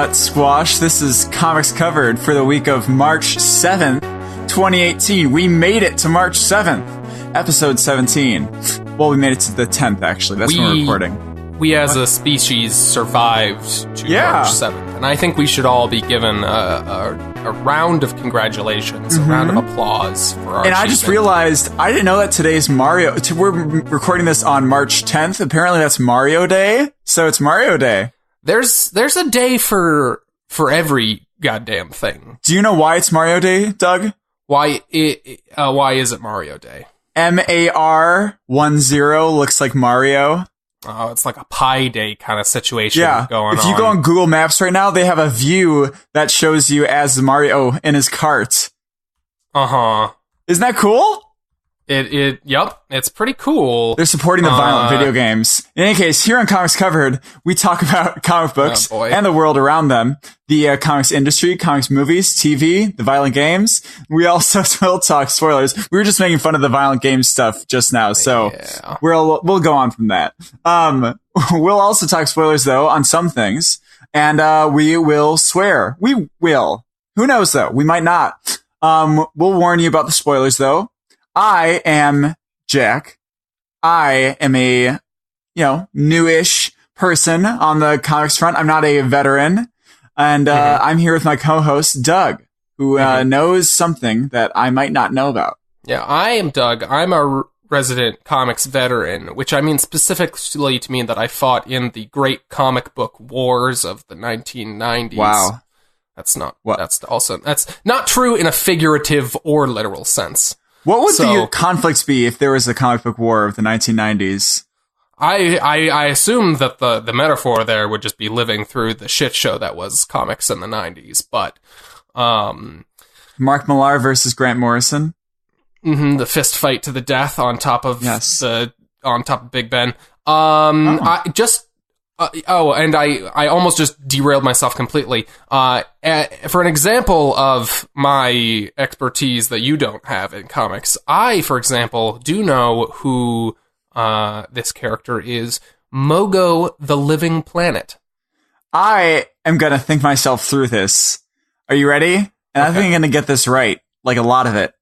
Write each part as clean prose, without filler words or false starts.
what, Squash? This is Comics Covered for the week of March 7th, 2018. We made it to March 7th, episode 17. Well, we made it to the 10th, actually. That's when we're recording. We as a species survived to March 7th, and I think we should all be given a round of congratulations, a round of applause for our And I just realized, I didn't know that today's Mario... We're recording this on March 10th. Apparently that's Mario Day, so it's Mario Day. There's a day for every goddamn thing. Do you know why it's Mario Day, Doug? Why is it Mario Day? MAR10 looks like Mario. Oh, it's like a Pi Day kind of situation going on. If you go on Google Maps right now, they have a view that shows you as Mario in his cart. Uh-huh. Isn't that cool? Yep, it's pretty cool. They're supporting the violent video games. In any case, here on Comics Covered, we talk about comic books and the world around them, the comics industry, comics movies, TV, the violent games. We also will talk spoilers. We were just making fun of the violent game stuff just now, so we'll go on from that. We'll also talk spoilers, though, on some things, and we will swear. We will. Who knows, though? We might not. We'll warn you about the spoilers, though. I am Jack. I am a, newish person on the comics front. I'm not a veteran. And I'm here with my co-host, Doug, who knows something that I might not know about. Yeah, I am Doug. I'm a resident comics veteran, which I mean specifically to mean that I fought in the great comic book wars of the 1990s. Wow. That's not true in a figurative or literal sense. What would the conflicts be if there was a comic book war of the 1990s? I assume that the metaphor there would just be living through the shit show that was comics in the 90s, but Mark Millar versus Grant Morrison. The fist fight to the death on top of Big Ben. I almost just derailed myself completely. For an example of my expertise that you don't have in comics, I, for example, do know who this character is. Mogo, the Living Planet. I am going to think myself through this. Are you ready? And I think I'm going to get this right, like a lot of it.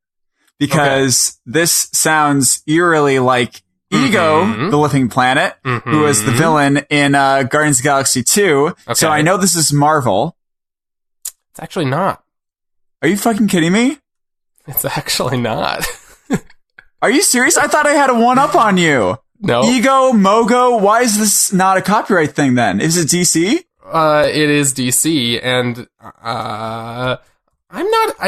Because this sounds eerily like Ego, the Living Planet, who was the villain in Guardians of the Galaxy 2. Okay. So I know this is Marvel. It's actually not. Are you fucking kidding me? It's actually not. Are you serious? I thought I had a one-up on you. No. Ego, Mogo, why is this not a copyright thing then? Is it DC? It is DC, and I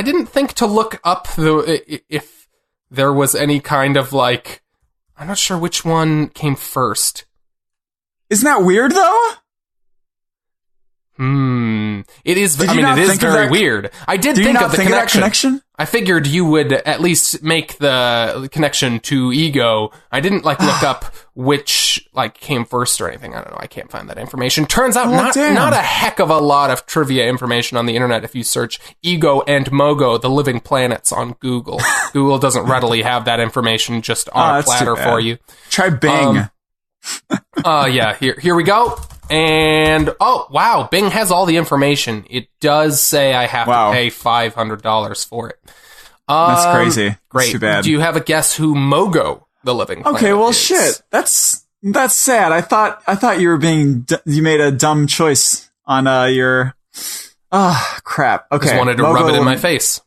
didn't think to look up if there was any kind of like... I'm not sure which one came first. Isn't that weird, though? It is. It is very weird. I did think of the connection. I figured you would at least make the connection to Ego. I didn't look up which came first or anything. I don't know. I can't find that information. Turns out not a heck of a lot of trivia information on the internet if you search Ego and Mogo, the Living Planets, on Google. Google doesn't readily have that information just on a platter for you. Try Bing. Here we go. And, wow, Bing has all the information. It does say I have to pay $500 for it. That's crazy. Great. That's too bad. Do you have a guess who Mogo, the Living Planet, Okay, well, is? shit. That's sad. I thought you were you made a dumb choice on your... crap. Okay. Just wanted to rub it in my face.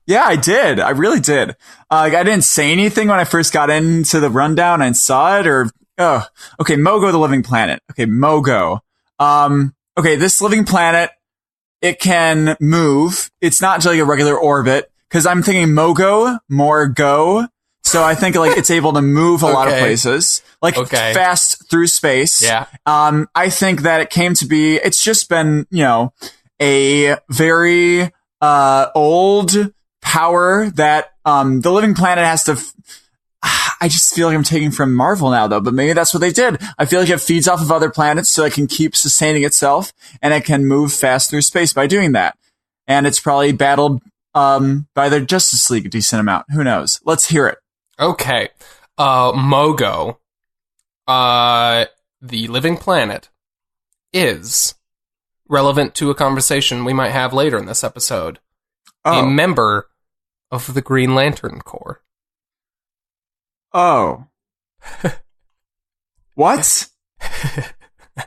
Yeah, I did. I really did. I didn't say anything when I first got into the rundown and saw it, or... okay, Mogo, the Living Planet. Okay, Mogo. Okay, this living planet, it can move. It's not just like a regular orbit, because I'm thinking Mogo, more go. So I think it's able to move a lot of places, fast through space. Yeah. I think that it came to be, it's just been, a very, old power that, the living planet has to, I just feel like I'm taking from Marvel now, though, but maybe that's what they did. I feel like it feeds off of other planets so it can keep sustaining itself, and it can move fast through space by doing that. And it's probably battled by the Justice League a decent amount. Who knows? Let's hear it. Okay. Mogo, the Living Planet, is relevant to a conversation we might have later in this episode. A member of the Green Lantern Corps. Oh. What?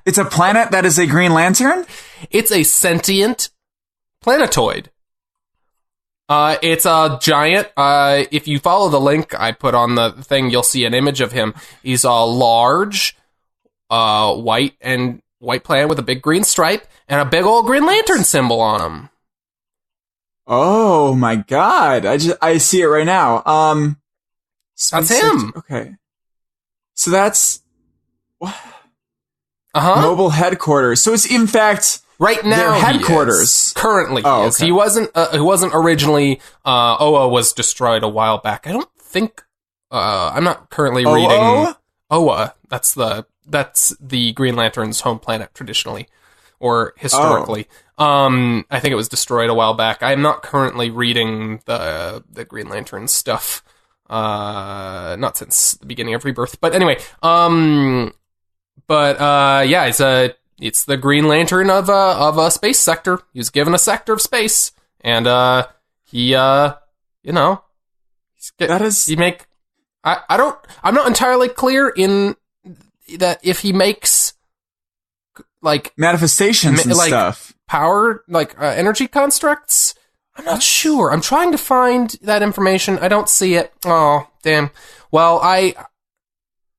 It's a planet that is a Green Lantern? It's a sentient planetoid. It's a giant. If you follow the link I put on the thing, you'll see an image of him. He's a large, white planet with a big green stripe and a big old Green Lantern symbol on him. Oh my god! I see it right now. That's him. Okay, so that's mobile headquarters. So it's in fact right now their headquarters. Currently, he is. Okay. He wasn't originally. Oa was destroyed a while back. I don't think. I'm not currently reading Oa. That's the Green Lantern's home planet traditionally, or historically. I think it was destroyed a while back. I'm not currently reading the Green Lantern stuff. Not since the beginning of Rebirth. But anyway, it's the Green Lantern of a space sector. He was given a sector of space, and I'm not entirely clear in that if he makes like manifestations and stuff. Power, energy constructs? I'm not sure. I'm trying to find that information. I don't see it. Oh, damn. Well, I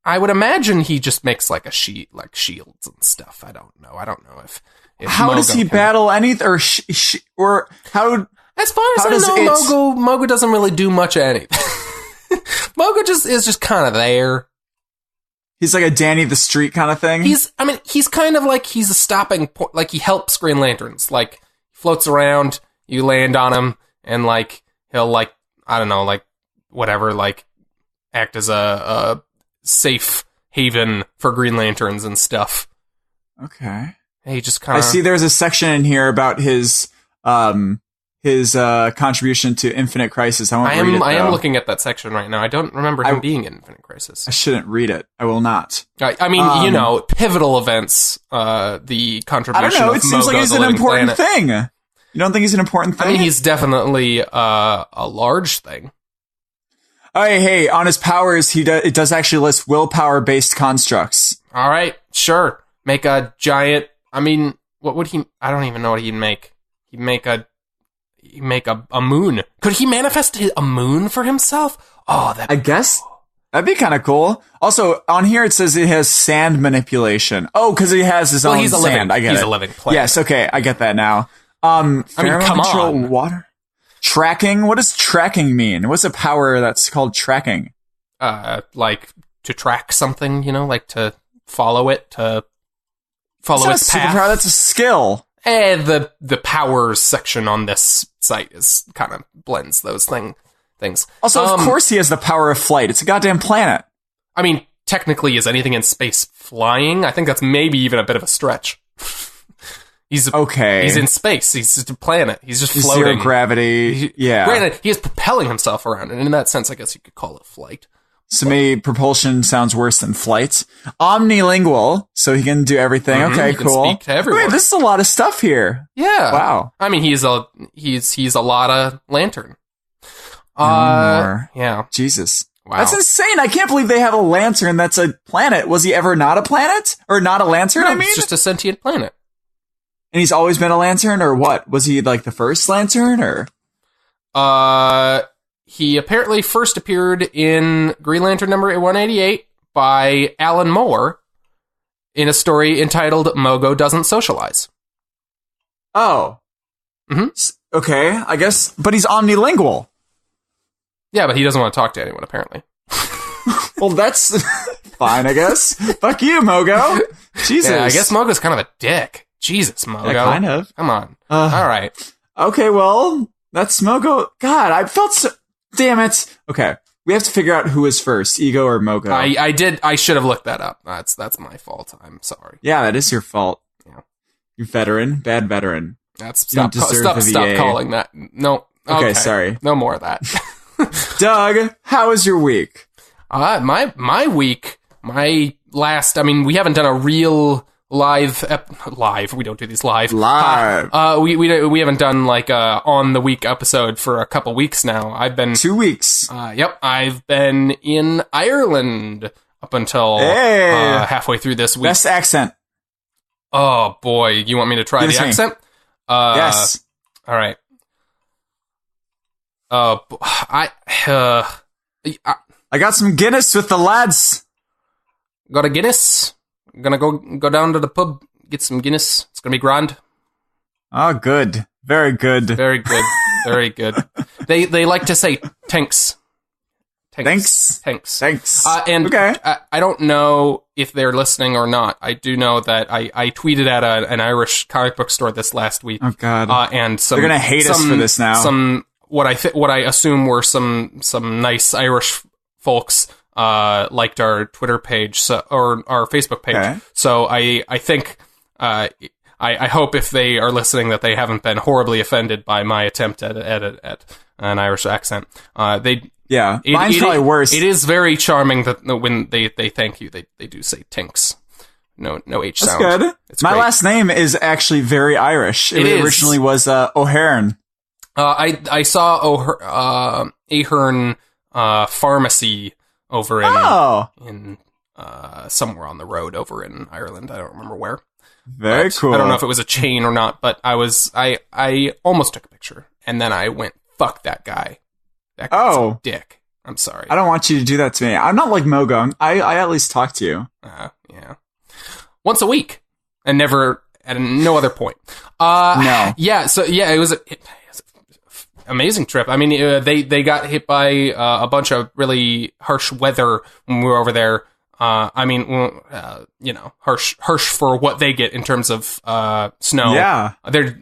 would imagine he just makes shields and stuff. I don't know. if how Mogo does he battle anything, or how? As far as I know, Mogo doesn't really do much of anything. Mogo is just kind of there. He's like a Danny the Street kind of thing. He's kind of like he's a stopping point. Like he helps Green Lanterns. Like he floats around, you land on him, and he'll act as a safe haven for Green Lanterns and stuff. Okay. He just kind of. I see. There's a section in here about his contribution to Infinite Crisis. I won't read it, I am looking at that section right now. I don't remember him being in Infinite Crisis. I shouldn't read it. I will not. I mean, pivotal events, the contribution of Mogo. I don't know. It seems like he's an important thing. You don't think he's an important thing? I mean, he's definitely a large thing. Oh, hey, on his powers, it does actually list willpower-based constructs. All right, sure. Make a giant... I mean, what would he... I don't even know what he'd make. He'd make a moon. Could he manifest a moon for himself? Oh, I guess that'd be kind of cool. Also, on here it says it has sand manipulation. Oh, because he has his own sand. I get it. He's a living planet. Yes, okay, I get that now. Come on. Water tracking. What does tracking mean? What's a power that's called tracking? Like to track something. To follow it. To follow its path. Superpower. That's a skill. The powers section on this site is kind of blends those things. Also, of course he has the power of flight. It's a goddamn planet. I mean, technically, is anything in space flying? I think that's maybe even a bit of a stretch. He's in space. He's just a planet. He's just floating. Zero gravity. Yeah. Granted, he is propelling himself around, and in that sense, I guess you could call it flight. So maybe propulsion sounds worse than flight. Omnilingual, so he can do everything. Mm-hmm, okay, cool. Speak to everyone. Wait, this is a lot of stuff here. Yeah. Wow. I mean, he's a lot of lantern. Yeah. Jesus. Wow. That's insane. I can't believe they have a lantern that's a planet. Was he ever not a planet? Or not a lantern, No, it's just a sentient planet. And he's always been a lantern, or what? Was he like the first lantern, or? He apparently first appeared in Green Lantern number 188 by Alan Moore in a story entitled Mogo Doesn't Socialize. Oh. Mm-hmm. Okay, I guess, but he's omnilingual. Yeah, but he doesn't want to talk to anyone, apparently. Well, that's fine, I guess. Fuck you, Mogo. Jesus. Yeah, I guess Mogo's kind of a dick. Jesus, Mogo. Yeah, kind of. Come on. All right. Okay, well, that's Mogo. God, I felt so... Damn it. Okay, we have to figure out who is first, Ego or Mogo. I should have looked that up. That's my fault. I'm sorry. Yeah, that is your fault. Yeah. You veteran. Bad veteran. Stop calling that. No. Okay, sorry. No more of that. Doug, how was your week? My week, we haven't done a real live. We don't do these live. Live. We haven't done like a on the week episode for a couple weeks now. I've been 2 weeks. Yep. I've been in Ireland up until halfway through this week. Best accent. Oh boy, you want me to try the accent? Yes. All right. I got some Guinness with the lads. Got a Guinness. I'm gonna go down to the pub, get some Guinness. It's gonna be grand. Oh, good. Very good. Very good. Very good. They like to say thanks. Thanks. And okay. I don't know if they're listening or not. I do know that I tweeted at an Irish comic book store this last week. Oh God. And they're gonna hate us for this now. What I assume were some nice Irish folks liked our Twitter page or our Facebook page. Okay. So I think I hope if they are listening that they haven't been horribly offended by my attempt at an Irish accent. Mine's probably worse. It is very charming that when they thank you, they do say tinks. No H sound. That's good. It's my great. last name is actually very Irish. It originally was O'Hearn. I saw Ahern Pharmacy over in somewhere on the road over in Ireland. I don't remember where. Very cool. I don't know if it was a chain or not, but I almost took a picture and then I went, fuck that guy. That guy's a dick. I'm sorry. I don't want you to do that to me. I'm not like Mogo. I at least talk to you. Yeah. Once a week and never at no other point. No. Yeah. So yeah, it was an amazing trip. I mean, they got hit by a bunch of really harsh weather when we were over there. I mean, harsh for what they get in terms of snow. Yeah. They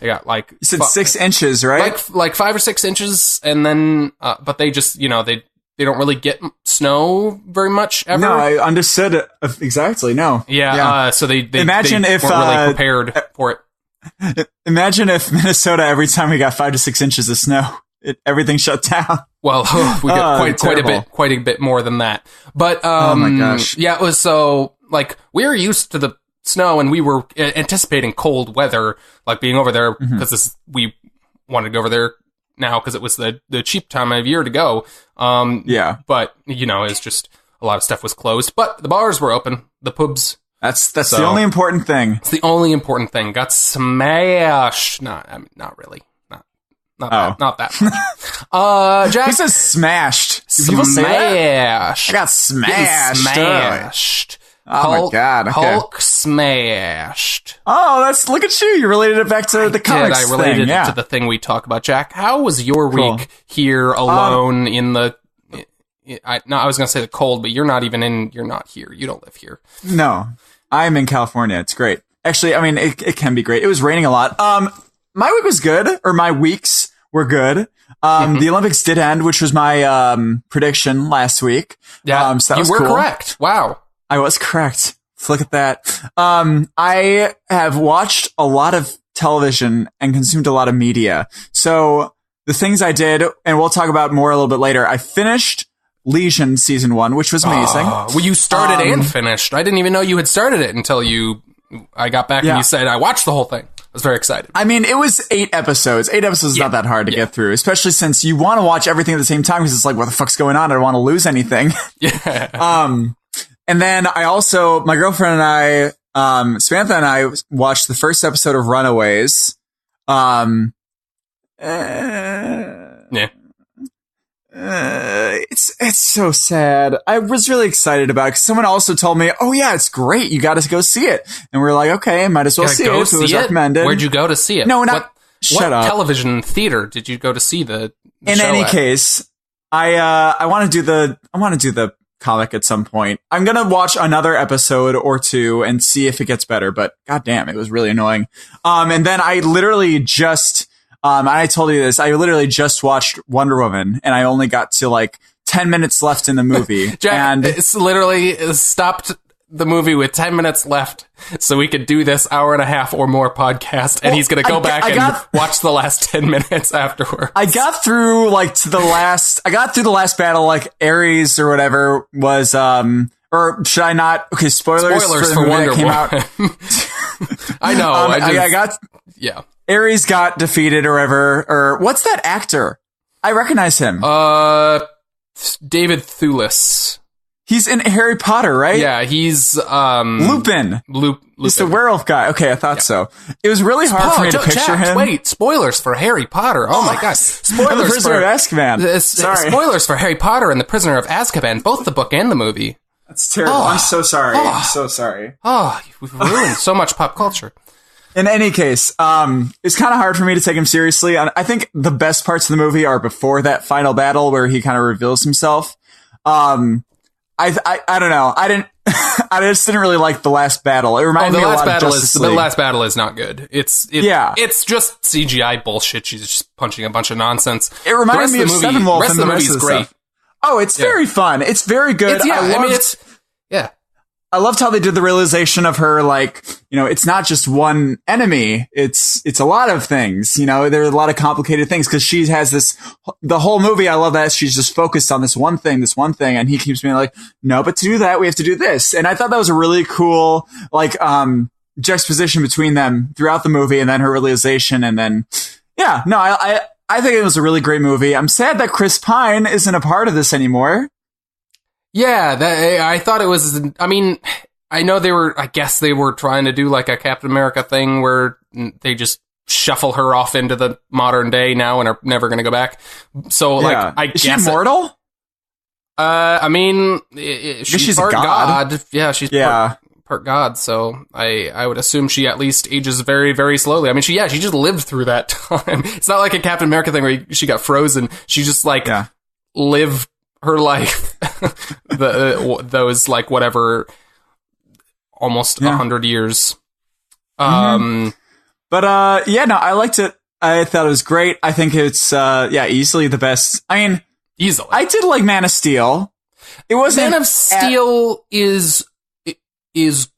got like... You said 6 inches, right? Like 5 or 6 inches, and then... but they just, they don't really get snow very much ever. No, I understood it exactly, no. Yeah. So they Imagine they if, weren't really prepared for it. Imagine if Minnesota, every time we got 5 to 6 inches of snow, everything shut down. Well, we got quite a bit more than that. But, oh my gosh. Yeah, it was so, like, we were used to the snow and we were anticipating cold weather, like being over there because we wanted to go over there now because it was the cheap time of year to go. But it's just a lot of stuff was closed, but the bars were open, the pubs. That's the only important thing. It's the only important thing. Got smashed. Not really. Not that much. Jack. Who says smashed? People say that? I got smashed. Oh my God. Okay. Hulk smashed. Oh, look at you. You related it back to the comics thing. I related it to the thing we talk about, Jack. How was your week here alone in the... I was going to say the cold, but you're not here. You don't live here. No, I'm in California. It's great. Actually, I mean, it can be great. It was raining a lot. My week was good, or my weeks were good. The Olympics did end, which was my prediction last week. Yeah, so that was cool. You were correct. Wow. I was correct. Look at that. I have watched a lot of television and consumed a lot of media. So the things I did, and we'll talk about more a little bit later, I finished Legion Season 1, which was amazing. Well, you started and finished. I didn't even know you had started it until I got back and you said, I watched the whole thing. I was very excited. I mean, it was 8 episodes. 8 episodes is not that hard to get through, especially since you want to watch everything at the same time because it's like, what the fuck's going on? I don't want to lose anything. Yeah. And then my girlfriend and I, Samantha and I watched the first episode of Runaways. It's so sad. I was really excited about it because someone also told me, oh yeah, it's great. You got to go see it. And we're like, okay, might as well see it. It was recommended. Where'd you go to see it? No, shut up. What television theater did you go to see the In show any at? case, I want to do the comic at some point. I'm going to watch another episode or two and see if it gets better, but goddamn, it was really annoying. And then I literally just, I told you this, I literally just watched Wonder Woman and I only got to like 10 minutes left in the movie. Jack, and it's literally stopped the movie with 10 minutes left so we could do this hour and a half or more podcast, and he's going to go back and watch the last 10 minutes afterwards. I got through the last battle, like Ares or whatever was, or Or should I not? Okay, spoilers for Wonder Woman. Came out. I know. I got. Yeah. Ares got defeated or whatever. Or what's that actor? I recognize him. David Thewlis. He's in Harry Potter, right? Yeah, he's Lupin. He's the werewolf guy. Okay, I thought so. It was really hard for me to picture him. Wait, spoilers for Harry Potter. Oh my god. Spoilers The Prisoner of Azkaban. Sorry. Spoilers for Harry Potter and The Prisoner of Azkaban, both the book and the movie. That's terrible. I'm so sorry. I'm so sorry. Oh, we've ruined so much pop culture. In any case, it's kind of hard for me to take him seriously. I think the best parts of the movie are before that final battle where he kind of reveals himself. I don't know. I just didn't really like the last battle. It reminded me a lot of Justice League. The last battle is not good. It's just CGI bullshit. She's just punching a bunch of nonsense. It reminded me of Steppenwolf and the rest of the great. Stuff. Oh, it's very fun. It's very good. I loved how they did the realization of her, like, you know, it's not just one enemy. It's a lot of things, you know, there are a lot of complicated things because she has the whole movie. I love that she's just focused on this one thing. And he keeps being like, no, but to do that, we have to do this. And I thought that was a really cool, like, juxtaposition between them throughout the movie and then her realization. And then, I think it was a really great movie. I'm sad that Chris Pine isn't a part of this anymore. Yeah, I thought it was, I mean, I know I guess they were trying to do like a Captain America thing where they just shuffle her off into the modern day now and are never going to go back. So, like, I guess. Is she immortal? I mean, she's part god. Yeah, she's part god. So I would assume she at least ages very, very slowly. I mean, she just lived through that time. It's not like a Captain America thing where she got frozen. She just like lived her life, those like whatever, almost 100 years. But I liked it. I thought it was great. I think it's easily the best. I mean, easily. I did like Man of Steel. It wasn't. Man of Steel is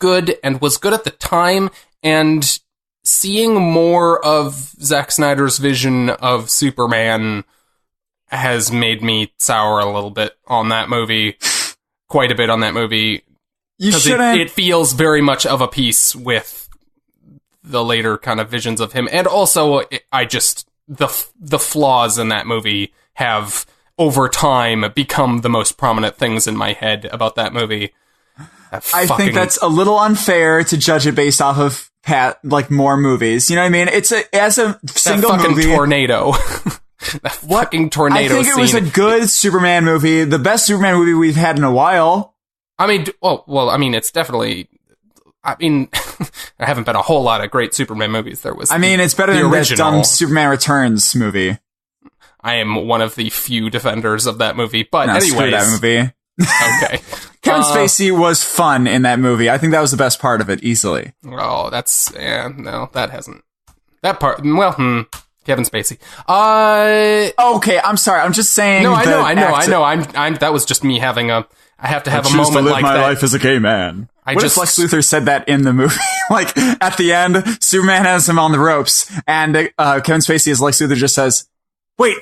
good and was good at the time, and seeing more of Zack Snyder's vision of Superman has made me sour a little bit on that movie, quite a bit on that movie. It feels very much of a piece with the later kind of visions of him, and also the flaws in that movie have over time become the most prominent things in my head about that movie. I think that's a little unfair to judge it based off of more movies. You know what I mean? As a single that fucking movie. Tornado. That fucking tornado I think it was a good Superman movie. The best Superman movie we've had in a while. I mean, it's definitely... I mean, there haven't been a whole lot of great Superman movies. It's better than that dumb Superman Returns movie. I am one of the few defenders of that movie, but anyways. Screw that movie. Okay. Kevin Spacey was fun in that movie. I think that was the best part of it, easily. Oh, that hasn't... That part... Kevin Spacey. Okay, I'm sorry. I'm just saying. No, I know. That was just me having I have to have a moment like that. I choose to live my life as a gay man. What if Lex Luthor said that in the movie? Like, at the end, Superman has him on the ropes, and Kevin Spacey as Lex Luthor just says, wait.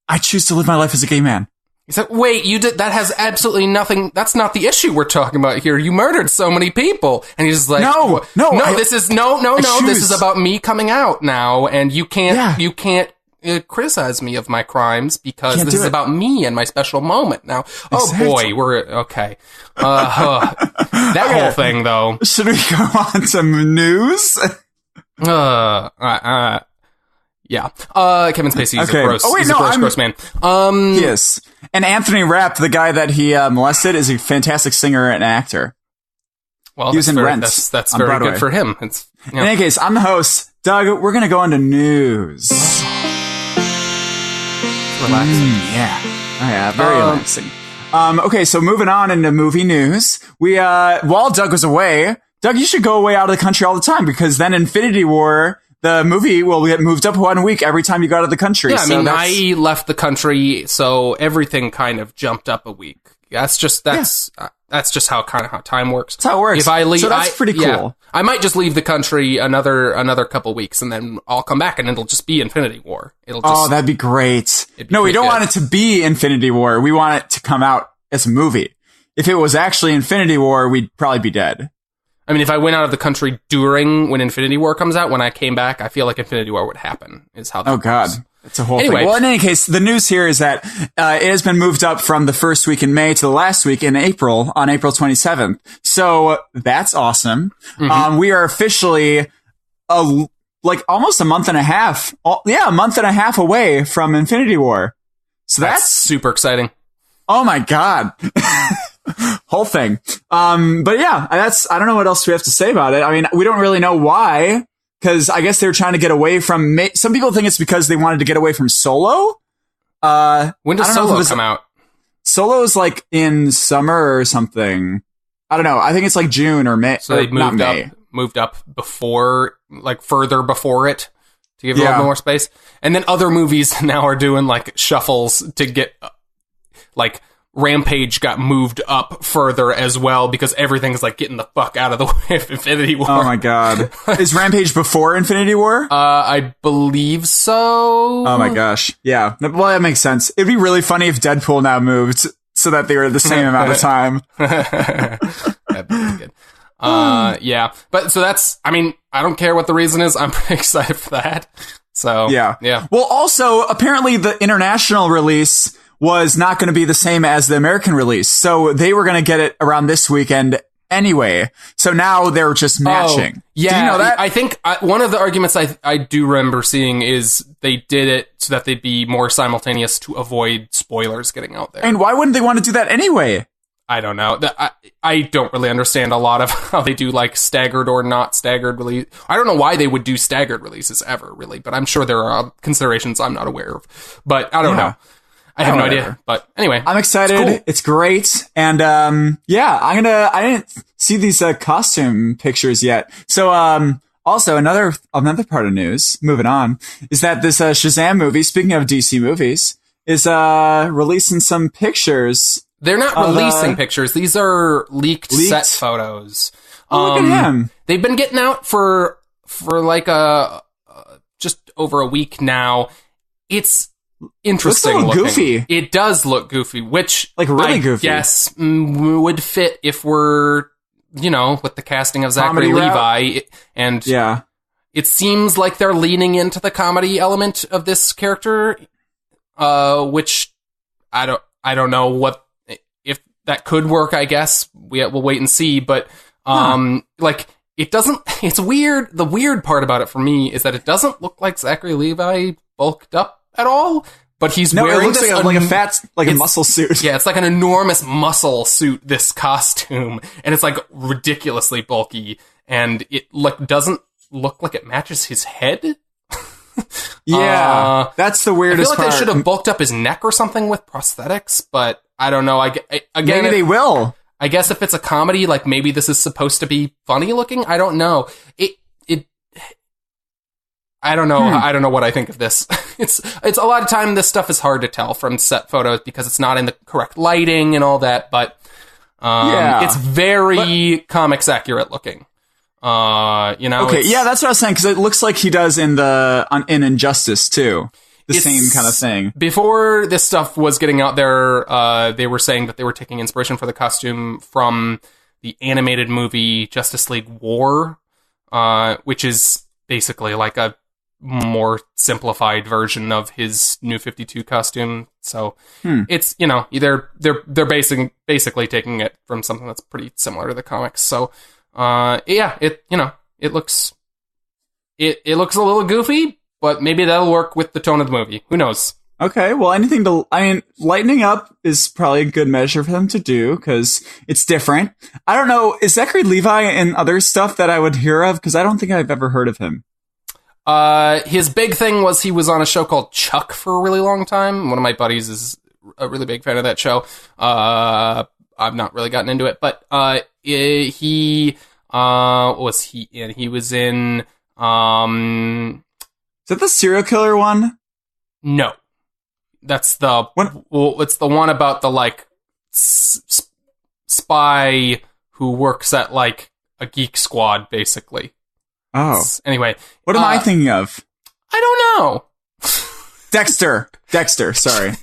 I choose to live my life as a gay man. He said, wait, that has absolutely nothing, that's not the issue we're talking about here. You murdered so many people. And he's just like, this is about me coming out now, and you can't criticize me of my crimes because this is about me and my special moment now. Exactly. Oh boy, we're, okay. That whole thing though. Should we go on to news? Yeah. Kevin Spacey is a gross man. Yes. And Anthony Rapp, the guy that he molested, is a fantastic singer and actor. Well, he was in Rent. That's very Broadway. Good for him. In any case, I'm the host. Doug, we're going to go into news. Relaxing. Yeah, very relaxing. Okay, so moving on into movie news. While Doug was away, Doug, you should go away out of the country all the time, because then Infinity War... The movie will get moved up 1 week every time you go out of the country. Yeah, I left the country, so everything kind of jumped up a week. That's just how time works. That's how it works. If I leave, so that's pretty cool. Yeah, I might just leave the country another couple weeks, and then I'll come back, and it'll just be Infinity War. That'd be great. No, we don't want it to be Infinity War. We want it to come out as a movie. if it was actually Infinity War, we'd probably be dead. I mean, if I went out of the country when Infinity War comes out, when I came back, I feel like Infinity War would happen, is how that Oh, God. goes. It's a whole thing. Well, in any case, the news here is that it has been moved up from the first week in May to the last week in April, on April 27th. So that's awesome. Mm-hmm. We are officially almost a month and a half. A month and a half away from Infinity War. So that's super exciting. Oh, my God. Whole thing. But yeah, I don't know what else we have to say about it. I mean, we don't really know why, because I guess they were trying to get away from, some people think it's because they wanted to get away from Solo. When does Solo come out? Solo is like in summer or something. I don't know. I think it's like June or May. So they moved up before, like further before it to give it a little more space. And then other movies now are doing like shuffles to get like Rampage got moved up further as well because everything's like getting the fuck out of the way of Infinity War. Oh my God. Is Rampage before Infinity War? I believe so. Oh my gosh. Yeah. Well, that makes sense. It'd be really funny if Deadpool now moved so that they were the same amount of time. That'd be really good. Yeah. But so that's, I mean, I don't care what the reason is. I'm pretty excited for that. So, yeah. Well, also, apparently the international release was not going to be the same as the American release. So they were going to get it around this weekend anyway. So now they're just matching. Yeah. Did you know that? I think one of the arguments I do remember seeing is they did it so that they'd be more simultaneous to avoid spoilers getting out there. And why wouldn't they want to do that anyway? I don't know. I don't really understand a lot of how they do like staggered or not staggered release. I don't know why they would do staggered releases ever, really, but I'm sure there are considerations I'm not aware of. But I don't know. I have no idea, but anyway. I'm excited. It's great. And, I didn't see these, costume pictures yet. So, also another part of news, moving on, is that this, Shazam movie, speaking of DC movies, is, releasing some pictures. They're not releasing pictures. These are leaked set photos. Look at him. They've been getting out for like just over a week now. It's interesting looking. Goofy. It does look goofy, which like really goofy. Yes, would fit if we're, with the casting of Zachary Levi. And it seems like they're leaning into the comedy element of this character, which I don't know what if that could work. I guess we'll wait and see. But like it doesn't. It's weird. The weird part about it for me is that it doesn't look like Zachary Levi bulked up at all, but he's wearing it looks this like a fat, like a muscle suit. Yeah, it's like an enormous muscle suit, this costume, and it's like ridiculously bulky, and it doesn't look like it matches his head. Yeah, that's the weirdest part. I feel like they should have bulked up his neck or something with prosthetics, but I don't know. Maybe they will. I guess if it's a comedy, like maybe this is supposed to be funny looking. I don't know. I don't know. I don't know what I think of this. It's a lot of time. This stuff is hard to tell from set photos because it's not in the correct lighting and all that. But it's very comics accurate looking. Okay, yeah, that's what I was saying because it looks like he does in Injustice too. The same kind of thing. Before this stuff was getting out there, they were saying that they were taking inspiration for the costume from the animated movie Justice League War, which is basically like a more simplified version of his New 52 costume. So it's, either they're basically taking it from something that's pretty similar to the comics. So it looks a little goofy, but maybe that'll work with the tone of the movie. Who knows? Okay, well, lightening up is probably a good measure for them to do because it's different. I don't know, is Zachary Levi in other stuff that I would hear of? Because I don't think I've ever heard of him. His big thing was he was on a show called Chuck for a really long time. One of my buddies is a really big fan of that show. I've not really gotten into it, but what was he in? He was in. Is that the serial killer one? No, that's the one. Well, it's the one about the like spy who works at like a geek squad, basically. Oh. Anyway. What am I thinking of? I don't know. Dexter, sorry.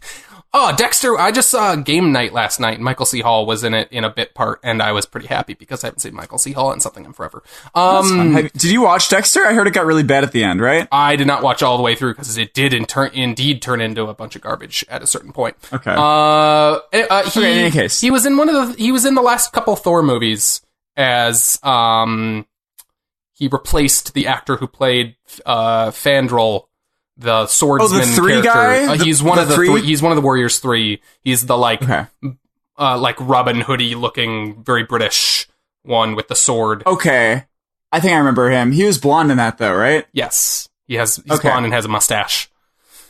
Oh, Dexter! I just saw Game Night last night. Michael C. Hall was in it in a bit part, and I was pretty happy because I haven't seen Michael C. Hall in something in forever. Did you watch Dexter? I heard it got really bad at the end, right? I did not watch all the way through because it did indeed turn into a bunch of garbage at a certain point. Okay. In any case, he was in the last couple Thor movies as he replaced the actor who played Fandral, the swordsman the character. Guy? He's one of the three. He's one of the Warriors 3. He's the like Robin Hoodie looking, very British one with the sword. Okay, I think I remember him. He was blonde in that, though, right? Yes, he's blonde and has a mustache.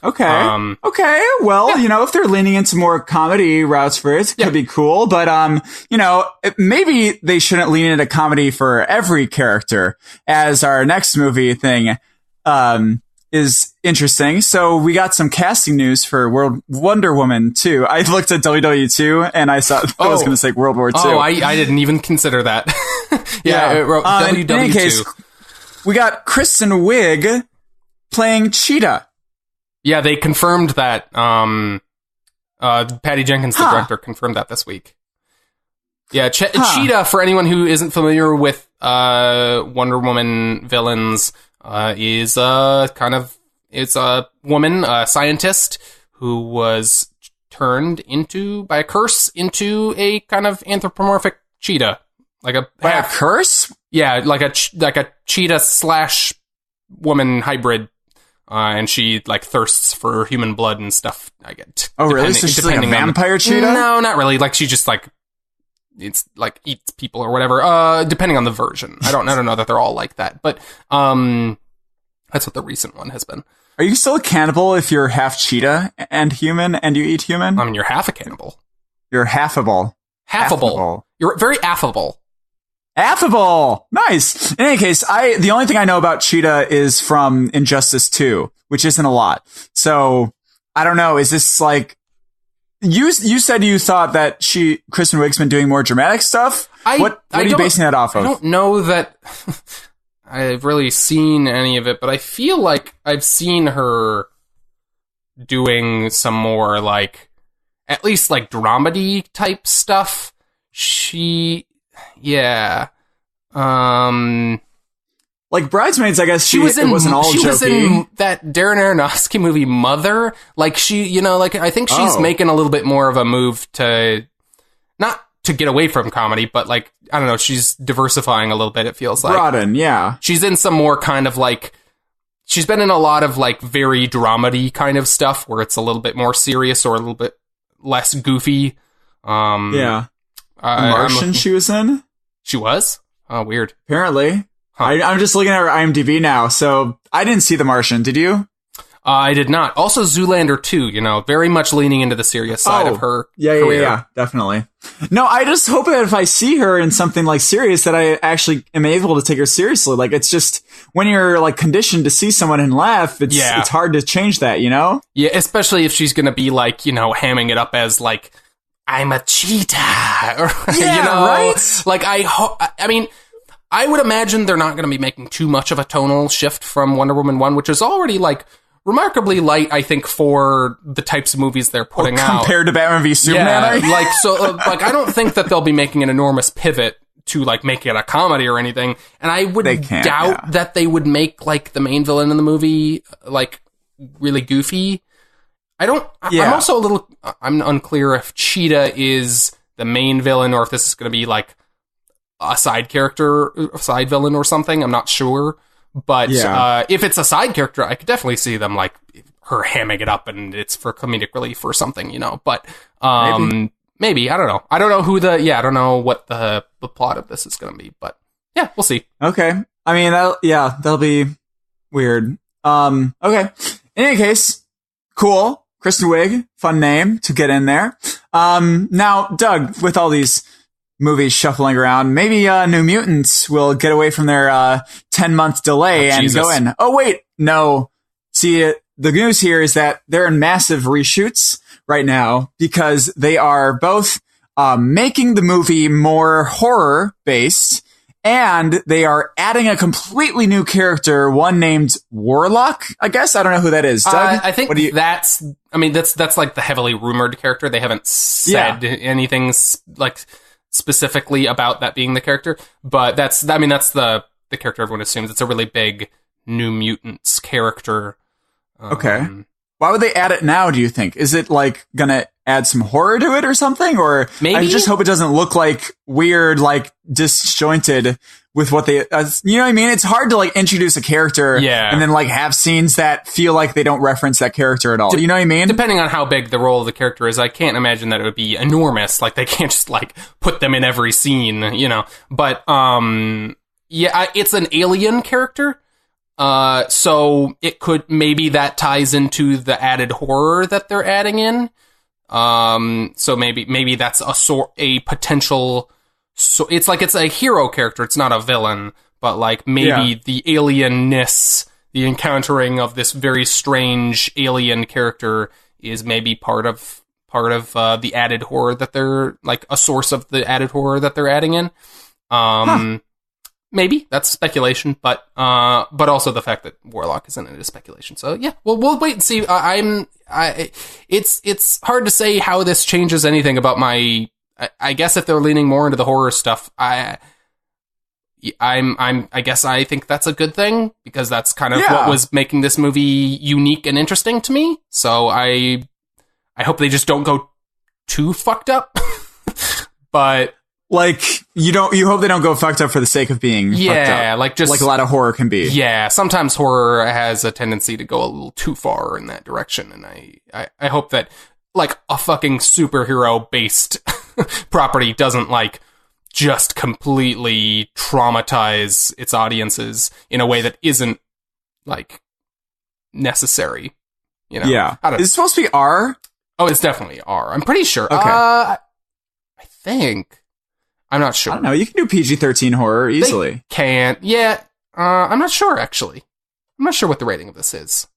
Okay. Okay. Well, if they're leaning into more comedy routes for it could be cool. But, maybe they shouldn't lean into comedy for every character, as our next movie thing, is interesting. So we got some casting news for Wonder Woman 2. I looked at WW2 and I saw I was going to say World War 2. Oh, I didn't even consider that. WW2. In any case, we got Kristen Wiig playing Cheetah. Yeah, they confirmed that. Patty Jenkins, the director, confirmed that this week. Yeah, Cheetah, for anyone who isn't familiar with Wonder Woman villains, is a woman, a scientist who was turned by a curse into a kind of anthropomorphic cheetah, like a curse. Yeah, like a cheetah / woman hybrid, and she like thirsts for human blood and stuff. I get. Oh, really? So she's like a vampire cheetah? No, not really. Like she just it's like eats people or whatever. Depending on the version. I don't know that they're all like that, but that's what the recent one has been. Are you still a cannibal if you're half cheetah and human and you eat human? I mean, you're half a cannibal. You're halfable. Halfable. You're very affable. Affable! Nice! In any case, the only thing I know about Cheetah is from Injustice 2, which isn't a lot. So, I don't know, is this like... You said you thought that Kristen Wiig's been doing more dramatic stuff? What are you basing that off of? I don't know that I've really seen any of it, but I feel like I've seen her doing some more, like, at least, like, dramedy type stuff. Yeah. Like Bridesmaids, I guess it wasn't all jokey. She was in that Darren Aronofsky movie, Mother. Like, I think she's making a little bit more of a move to, not to get away from comedy, but like, I don't know, she's diversifying a little bit, it feels like. Broaden, yeah. She's in some more kind of like, she's been in a lot of like very dramedy kind of stuff where it's a little bit more serious or a little bit less goofy. Yeah. Martian she was in? She was? Oh, weird. Apparently. Huh. I'm just looking at her IMDb now, so I didn't see The Martian. Did you? I did not. Also, Zoolander 2, very much leaning into the serious side of her career. Yeah, definitely. No, I just hope that if I see her in something like serious, that I actually am able to take her seriously. Like, it's just, when you're like conditioned to see someone and laugh, it's hard to change that, Yeah, especially if she's gonna be like, hamming it up as like, I'm a cheetah. Right? Like, I mean, I would imagine they're not going to be making too much of a tonal shift from Wonder Woman 1, which is already, like, remarkably light, I think, for the types of movies they're putting out. Compared to Batman v Superman? Yeah, I don't think that they'll be making an enormous pivot to, like, make it a comedy or anything. And I would doubt that they would make, like, the main villain in the movie, like, really goofy. I'm also I'm unclear if Cheetah is the main villain or if this is going to be, like, a side villain or something. I'm not sure. But if it's a side character, I could definitely see them, like, her hamming it up and it's for comedic relief or something, But maybe. I don't know. I don't know I don't know what the plot of this is going to be. But yeah, we'll see. Okay. I mean, that'll be weird. Okay. In any case, cool. Kristen Wiig, fun name to get in there. Now, Doug, with all these movies shuffling around, maybe New Mutants will get away from their 10-month delay and go in. Oh, wait, no. See, the news here is that they're in massive reshoots right now because they are both making the movie more horror-based And they are adding a completely new character, one named Warlock, I guess. I don't know who that is. Doug? I think that's like the heavily rumored character. They haven't said anything like specifically about that being the character, but that's the character everyone assumes. It's a really big New Mutants character. Okay. Why would they add it now, do you think? Is it like gonna add some horror to it or something? Or maybe? I just hope it doesn't look like weird, like disjointed with what they, you know what I mean? It's hard to like introduce a character and then like have scenes that feel like they don't reference that character at all. You know what I mean? Depending on how big the role of the character is, I can't imagine that it would be enormous. Like they can't just like put them in every scene, you know? But, it's an alien character. So it could, maybe that ties into the added horror that they're adding in. So maybe that's a potential, so it's like, it's a hero character. It's not a villain, but like maybe the alienness, the encountering of this very strange alien character is maybe part of the added horror that they're, like, a source of the added horror that they're adding in. Maybe that's speculation, but also the fact that Warlock isn't it is speculation. So yeah, we'll wait and see. It's hard to say how this changes anything about my. I guess if they're leaning more into the horror stuff, I guess I think that's a good thing because that's kind of what was making this movie unique and interesting to me. So I hope they just don't go too fucked up, but. Like, you hope they don't go fucked up for the sake of being fucked up. Like just... Like a lot of horror can be. Yeah, sometimes horror has a tendency to go a little too far in that direction, and I hope that, like, a fucking superhero-based property doesn't, like, just completely traumatize its audiences in a way that isn't, like, necessary. You know? Yeah. Is it supposed to be R? Oh, it's definitely R. I'm pretty sure. Okay. I think... I'm not sure. I don't know. You can do PG-13 horror easily. They can't. Yeah. I'm not sure, actually. I'm not sure what the rating of this is.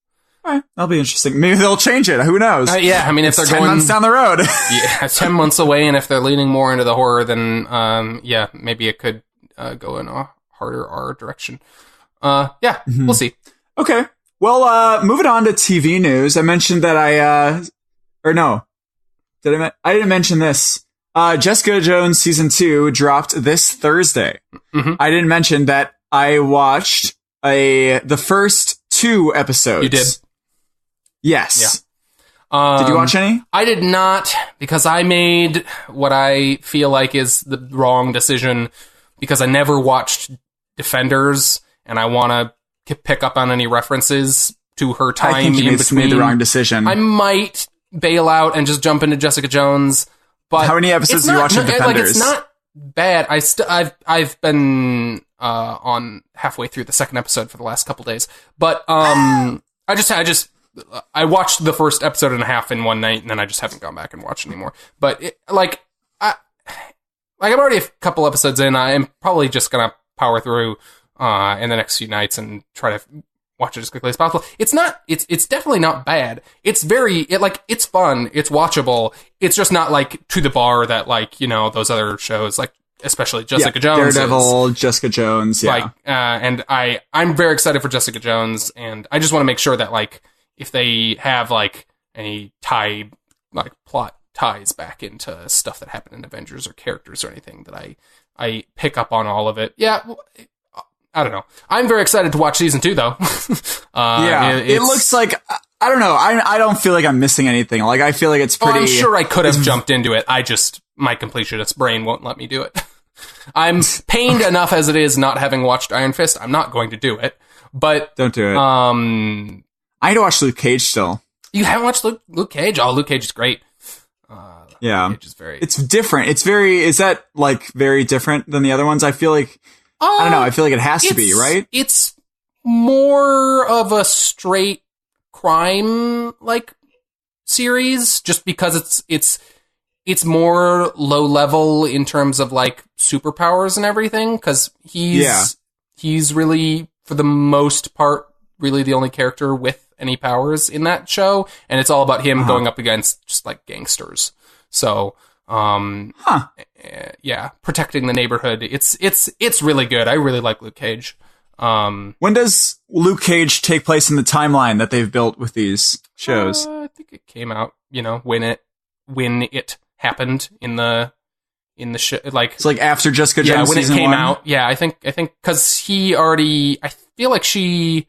All right. That'll be interesting. Maybe they'll change it. Who knows? Yeah. I mean, if they're 10 going... months down the road. Yeah. 10 months away, and if they're leaning more into the horror, then, maybe it could go in a harder R direction. We'll see. Okay. Well, moving on to TV news. I mentioned that I didn't mention this. Jessica Jones Season 2 dropped this Thursday. Mm-hmm. I didn't mention that I watched the first 2 episodes. You did? Yes. Yeah. Did you watch any? I did not, because I made what I feel like is the wrong decision, because I never watched Defenders, and I want to pick up on any references to her time I think you in between. Made the wrong decision. I might bail out and just jump into Jessica Jones. But how many episodes do you watch of Defenders? Like, it's not bad. I've been on halfway through the second episode for the last couple days, but I watched the first episode and a half in one night, and then I just haven't gone back and watched anymore. But I'm already a couple episodes in. I am probably just gonna power through in the next few nights and try to watch it as quickly as possible. It's definitely not bad. It's it's fun. It's watchable. It's just not like to the bar that, like, you know, those other shows, like especially Jessica Jones. Daredevil, Jessica Jones. Yeah. Like, and I'm very excited for Jessica Jones, and I just want to make sure that, like, if they have like any plot ties back into stuff that happened in Avengers or characters or anything, that I pick up on all of it. Yeah. I don't know. I'm very excited to watch season 2, though. It looks like, I don't know. I don't feel like I'm missing anything. Like, I feel like it's pretty... I'm sure I could have jumped into it. My completionist brain won't let me do it. I'm pained enough as it is not having watched Iron Fist. I'm not going to do it, but... Don't do it. I need to watch Luke Cage still. You haven't watched Luke Cage? Oh, Luke Cage is great. Yeah. Luke Cage is very... It's different. Is that, like, very different than the other ones? I feel like... I don't know. I feel like it has to be, right? It's more of a straight crime, like, series, just because it's more low level in terms of, like, superpowers and everything, because he's really, for the most part, really the only character with any powers in that show, and it's all about him going up against just, like, gangsters. So, and protecting the neighborhood. It's really good. I really like Luke Cage. When does Luke Cage take place in the timeline that they've built with these shows? I think it came out, when it happened in the show, like it's like after Jessica Jones when it season came 1? out. Yeah, I think because he already, I feel like she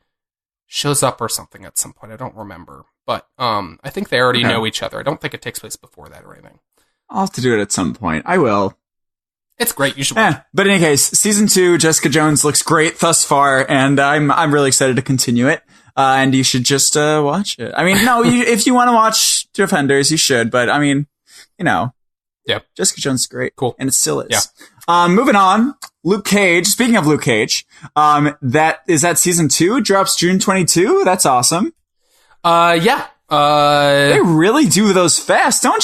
shows up or something at some point. I don't remember, but I think they already know each other. I don't think it takes place before that or anything. I'll have to do it at some point. I will. It's great. You should watch it. But in any case, season 2, Jessica Jones looks great thus far, and I'm really excited to continue it. And you should just watch it. I mean, no, if you want to watch Defenders, you should. But I mean, Yep. Jessica Jones is great. Cool. And it still is. Yeah. Moving on, Luke Cage. Speaking of Luke Cage, that season 2 drops June 22. That's awesome. Yeah. They really do those fast, don't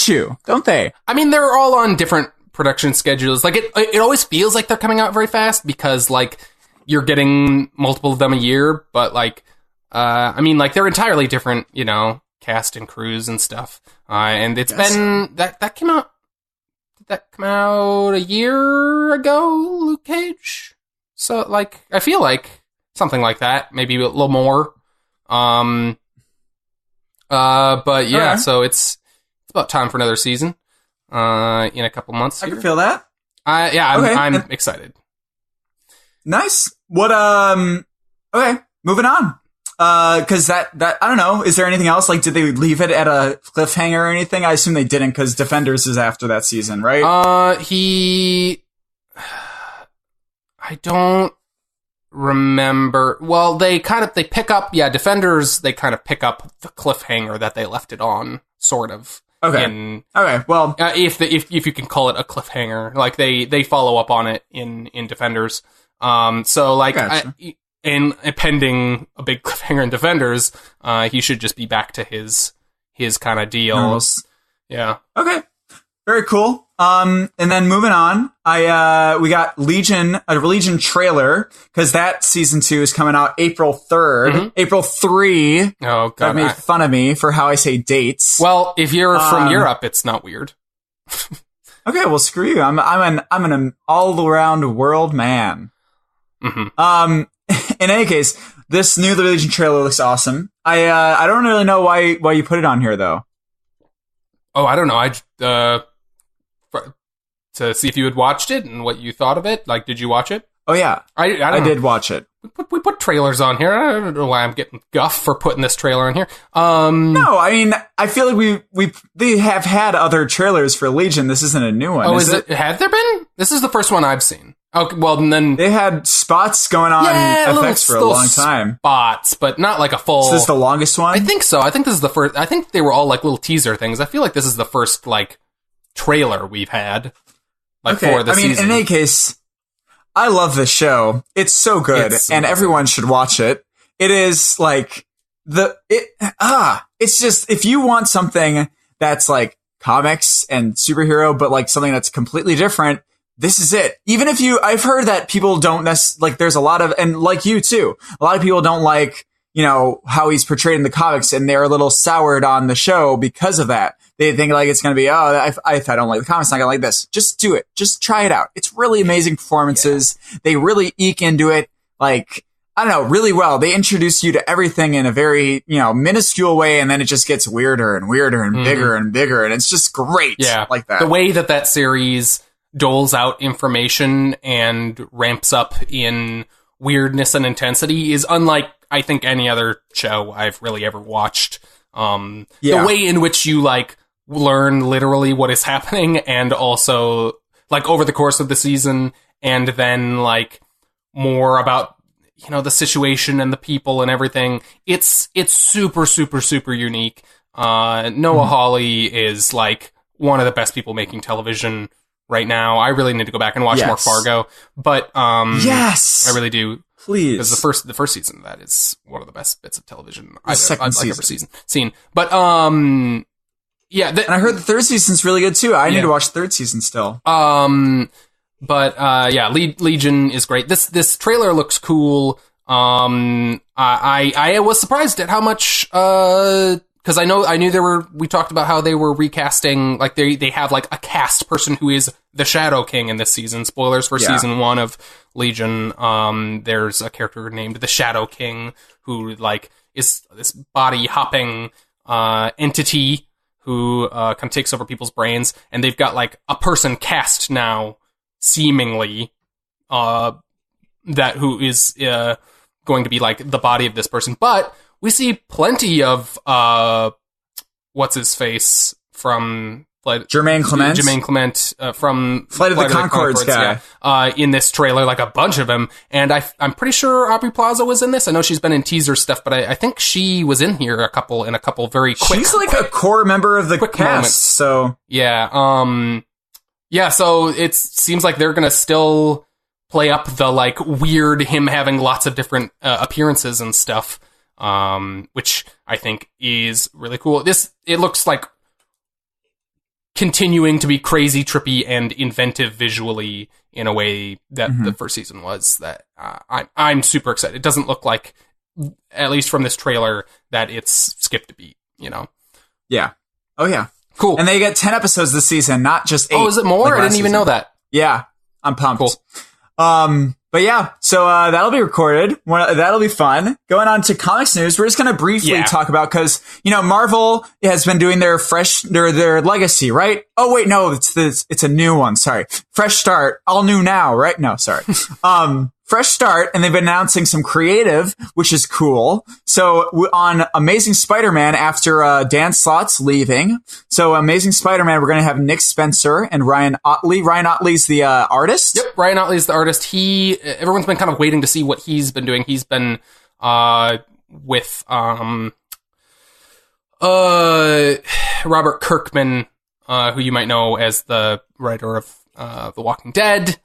they? I mean, they're all on different production schedules. Like it always feels like they're coming out very fast because like you're getting multiple of them a year, but like, I mean, like they're entirely different, cast and crews and stuff. And it's been that came out. Did that come out a year ago, Luke Cage? So like, I feel like something like that, maybe a little more. But yeah, so it's about time for another season. In a couple months. I can feel that. I'm excited. Nice. What? Okay, moving on. Because that I don't know. Is there anything else? Like, did they leave it at a cliffhanger or anything? I assume they didn't, because Defenders is after that season, right? I don't remember. Well, they pick up. Yeah, Defenders. They kind of pick up the cliffhanger that they left it on, sort of. Okay. Okay. Well, if you can call it a cliffhanger, like they follow up on it in Defenders. So like, gotcha. And pending a big cliffhanger in Defenders, he should just be back to his kind of deal. Normals. Yeah. Okay. Very cool. And then moving on, we got a Legion trailer, because that season 2 is coming out April 3rd. Mm-hmm. April 3. Oh god. That made fun of me for how I say dates. Well, if you're from Europe, it's not weird. Okay, well screw you. I'm an all around world man. Mm-hmm. In any case, this new Legion trailer looks awesome. I don't really know why you put it on here though. Oh, I don't know. To see if you had watched it and what you thought of it. Like, did you watch it? Oh yeah, I did watch it. We put trailers on here. I don't know why I'm getting guff for putting this trailer on here. No, I mean, I feel like they have had other trailers for Legion. This isn't a new one. Oh, is it? Have there been? This is the first one I've seen. Okay, well, and then they had spots going on FX for a long time. Spots, but not like a full. Is this the longest one? I think so. I think this is the first. I think they were all like little teaser things. I feel like this is the first like trailer we've had. Like for the season. In any case, I love this show. It's so good, and everyone should watch it. It is like it's just, if you want something that's like comics and superhero, but like something that's completely different, this is it. Even if I've heard that people don't like, there's a lot of, and like you too, a lot of people don't like, how he's portrayed in the comics, and they're a little soured on the show because of that. They think like it's going to be, if I don't like the comics, I'm not going to like this. Just do it. Just try it out. It's really amazing performances. Yeah. They really eke into it, like, I don't know, really well. They introduce you to everything in a very, minuscule way, and then it just gets weirder and weirder and bigger and bigger, and it's just great. Yeah. Like that. The way that series doles out information and ramps up in weirdness and intensity is unlike, I think, any other show I've really ever watched. The way in which you like learn literally what is happening, and also like over the course of the season, and then like more about the situation and the people and everything. It's super, super, super unique. Noah Hawley is like one of the best people making television right now. I really need to go back and watch more Fargo, but yes, I really do. Please, because the first season of that is one of the best bits of television I've ever seen. But and I heard the third season's really good too. I need to watch the third season still. Legion is great. This trailer looks cool. I was surprised at how much because I knew we talked about how they were recasting, like they have like a cast person who is the Shadow King in this season. Spoilers for season 1 of Legion. There's a character named the Shadow King who like is this body hopping entity who kind of takes over people's brains, and they've got like a person cast now, seemingly, that who is going to be like the body of this person, but we see plenty of what's his face from Jermaine Clement from Flight of the Conchords guy in this trailer, like a bunch of them. And I'm pretty sure Aubrey Plaza was in this. I know she's been in teaser stuff, but I think she was in here in a couple very quick. She's like a core member of the cast. Moments. So yeah, So it seems like they're gonna still play up the like weird him having lots of different appearances and stuff. Which I think is really cool. It looks like continuing to be crazy, trippy, and inventive visually in a way that the first season was. That I'm super excited. It doesn't look like, at least from this trailer, that it's skipped a beat. You know? Yeah. Oh yeah. Cool. And they get 10 episodes this season, not just 8. Oh, is it more? Like I didn't even know that. Yeah, I'm pumped. Cool. But yeah, so that'll be recorded. That'll be fun. Going on to comics news, we're just going to briefly talk about, because, Marvel has been doing their their legacy, right? Oh, wait, no, it's a new one. Sorry. Fresh start. All new now, right? No, sorry. Fresh start, and they've been announcing some creative, which is cool. So on Amazing Spider-Man, after Dan Slott's leaving, so Amazing Spider-Man, we're going to have Nick Spencer and Ryan Ottley. Ryan Ottley's the artist. Yep, Ryan Ottley's the artist. Everyone's been kind of waiting to see what he's been doing. He's been with Robert Kirkman, who you might know as the writer of The Walking Dead.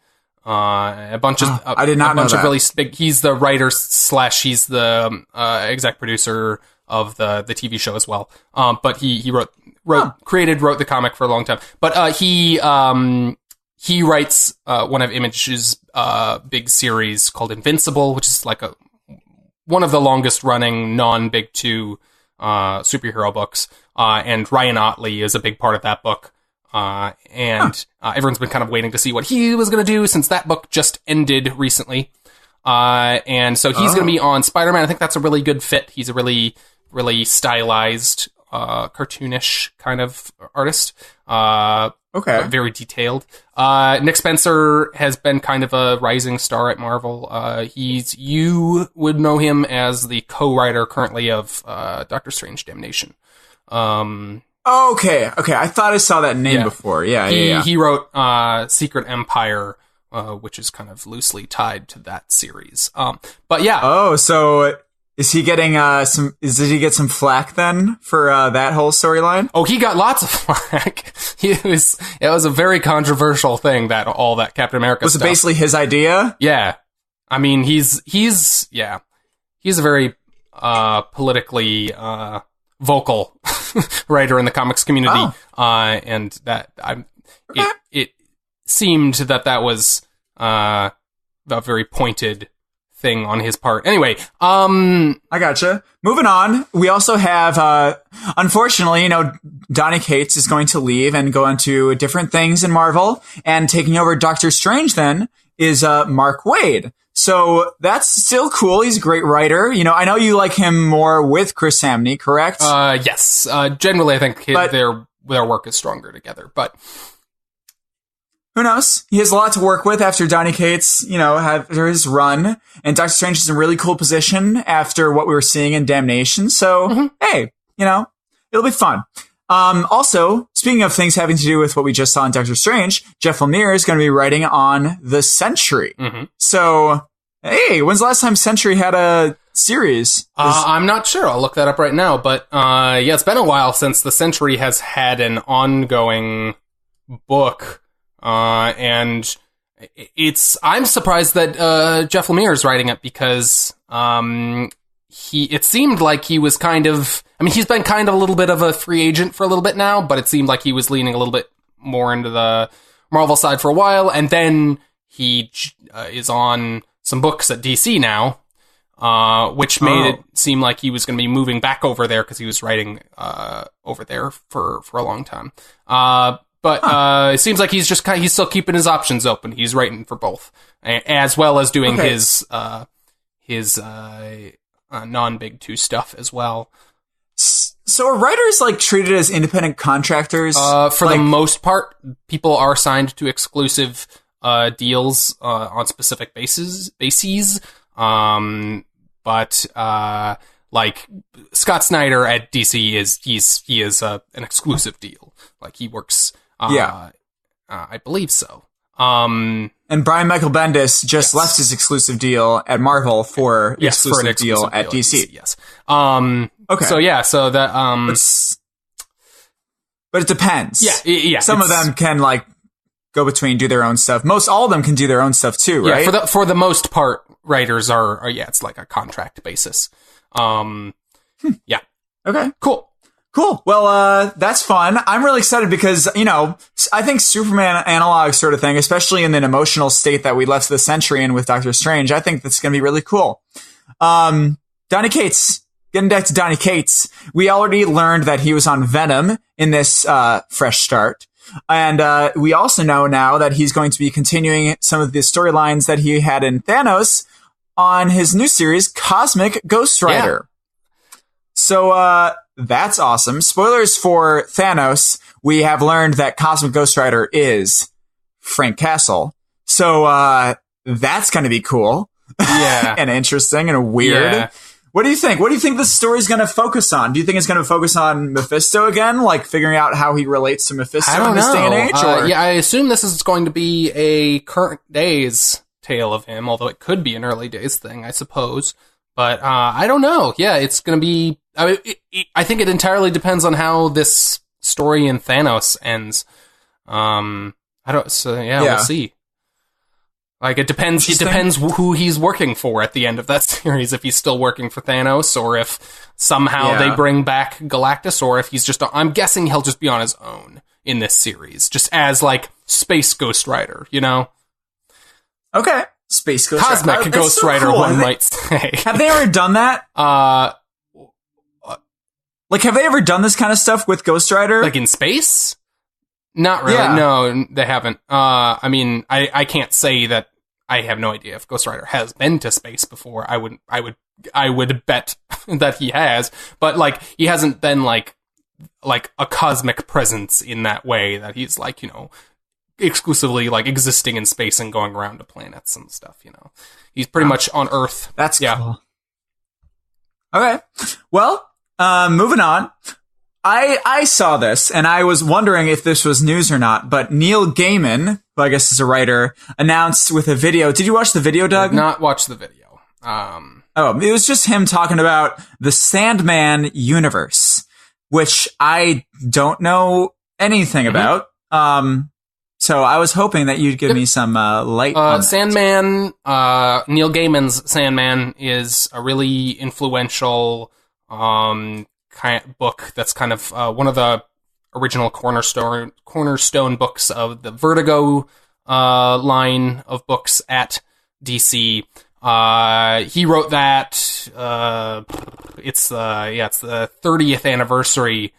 A bunch of I did not know that. Really big. He's the writer / he's the exec producer of the TV show as well. But he wrote the comic for a long time. But he writes one of Image's big series called Invincible, which is like one of the longest running non-Big Two superhero books. And Ryan Ottley is a big part of that book. Everyone's been kind of waiting to see what he was going to do, since that book just ended recently. And so he's going to be on Spider-Man. I think that's a really good fit. He's a really, really stylized, cartoonish kind of artist. Okay. Very detailed. Nick Spencer has been kind of a rising star at Marvel. You would know him as the co-writer currently of, Doctor Strange Damnation. Okay. I thought I saw that name before. Yeah. He wrote Secret Empire, which is kind of loosely tied to that series. But yeah. Oh, so is he getting did he get some flack then for that whole storyline? Oh, he got lots of flack. It was a very controversial thing, that all that Captain America stuff. Was it basically his idea? Yeah. I mean, he's a very politically vocal writer in the comics community, and that it seemed that was a very pointed thing on his part. Anyway, I gotcha. Moving on, we also have, unfortunately, Donny Cates is going to leave and go into different things in Marvel, and taking over Doctor Strange then is Mark Waid. So that's still cool. He's a great writer. I know you like him more with Chris Samney, correct? Yes. Generally, I think their work is stronger together, but who knows? He has a lot to work with after Donny Cates, after his run, and Doctor Strange is in a really cool position after what we were seeing in Damnation. So, hey, it'll be fun. Also, speaking of things having to do with what we just saw in Doctor Strange, Jeff Lemire is going to be writing on The Sentry. So, hey, when's the last time Sentry had a series? I'm not sure. I'll look that up right now. But, it's been a while since The Sentry has had an ongoing book. And I'm surprised that, Jeff Lemire is writing it, because, it seemed like he was he's been kind of a little bit of a free agent for a little bit now, but it seemed like he was leaning a little bit more into the Marvel side for a while, and then he is on some books at DC now, which made it seem like he was going to be moving back over there because he was writing over there for a long time. But it seems like he's still keeping his options open. He's writing for both, as well as doing his non-Big Two stuff as well. So are writers like treated as independent contractors? For the most part, people are signed to exclusive deals on specific bases. But like Scott Snyder at DC is an exclusive deal. Like he works. I believe so. And Brian Michael Bendis just left his exclusive deal at Marvel for an exclusive deal at DC. Yes. Okay. So that but it depends. Yeah. Some of them can like go between, do their own stuff. All of them can do their own stuff too, right? Yeah, for the most part, writers are it's like a contract basis. Yeah. Okay. Cool. Well, that's fun. I'm really excited because, I think Superman analog sort of thing, especially in an emotional state that we left the Century in with Doctor Strange, I think that's going to be really cool. Donny Cates. Getting back to Donny Cates, we already learned that he was on Venom in this fresh start. And we also know now that he's going to be continuing some of the storylines that he had in Thanos on his new series, Cosmic Ghost Rider. Yeah. So that's awesome. Spoilers for Thanos. We have learned that Cosmic Ghost Rider is Frank Castle. So that's going to be cool. Yeah. And interesting and weird. Yeah. What do you think? What do you think this story's going to focus on? Do you think it's going to focus on Mephisto again? Like figuring out how he relates to Mephisto in this day and age? Yeah, I assume this is going to be a current days tale of him, although it could be an early days thing, I suppose. But I don't know. Yeah, it's going to be... I think it entirely depends on how this story in Thanos ends. We'll see. Like, it depends who he's working for at the end of that series, if he's still working for Thanos, or if somehow they bring back Galactus, or if he's just... I'm guessing he'll just be on his own in this series, just as, like, Space Ghost Rider, Okay. Space Ghost Rider. Cosmic Ghost Rider, cool. One might say. Have they ever done that? Have they ever done this kind of stuff with Ghost Rider? Like in space? Not really. Yeah. No, they haven't. I can't say that. I have no idea if Ghost Rider has been to space before. I would bet that he has, but like he hasn't been like a cosmic presence in that way that he's like, exclusively like existing in space and going around to planets and stuff. He's pretty much on Earth. That's cool. Okay. Well, moving on. I saw this, and I was wondering if this was news or not, but Neil Gaiman, who I guess is a writer, announced with a video. Did you watch the video, Doug? I did not watch the video. It was just him talking about the Sandman universe, which I don't know anything about. So I was hoping that you'd give me some light on that. Sandman, Neil Gaiman's Sandman is a really influential kind of book that's kind of one of the original cornerstone books of the Vertigo line of books at DC. He wrote that. It's the 30th anniversary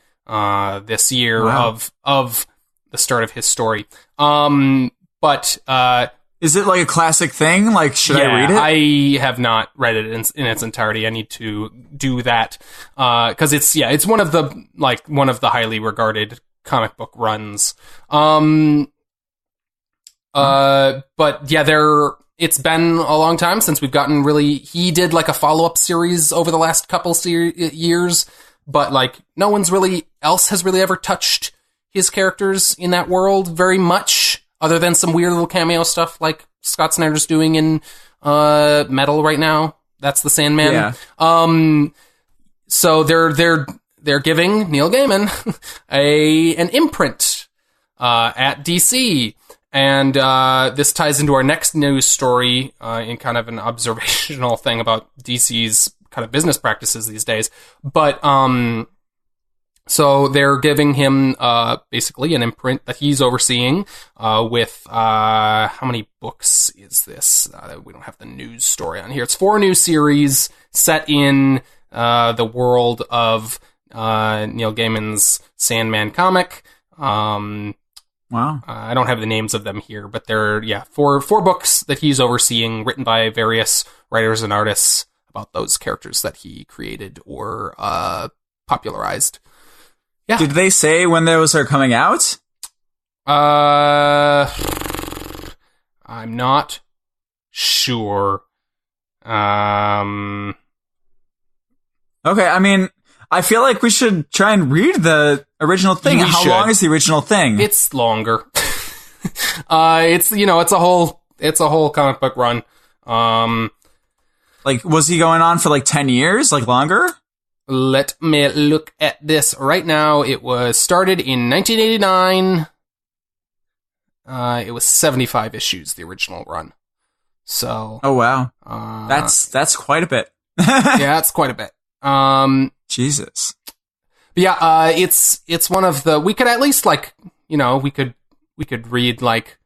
this year of the start of his story. But is it like a classic thing? Like, should I read it? I have not read it in its entirety. I need to do that because it's one of the highly regarded comic book runs. But yeah, it's been a long time since we've gotten really. He did like a follow-up series over the last couple years, but like no one's really else has really ever touched his characters in that world very much, other than some weird little cameo stuff like Scott Snyder's doing in Metal right now. That's the Sandman. Yeah. So they're giving Neil Gaiman an imprint at DC. And this ties into our next news story in kind of an observational thing about DC's kind of business practices these days. But So they're giving him basically an imprint that he's overseeing with how many books is this? We don't have the news story on here. It's 4 new series set in the world of Neil Gaiman's Sandman comic. Wow. I don't have the names of them here, but they're, 4 books that he's overseeing, written by various writers and artists about those characters that he created or popularized. Yeah. Did they say when those are coming out? I'm not sure. Okay, I mean, I feel like we should try and read the original thing. How long is the original thing? It's longer. It's a whole comic book run. Like, was he going on for like 10 years, like longer? Let me look at this right now. It was started in 1989. It was 75 issues, the original run. So. Oh wow. That's quite a bit. Yeah, it's quite a bit. Jesus. But yeah, it's one of the, we could at least we could read like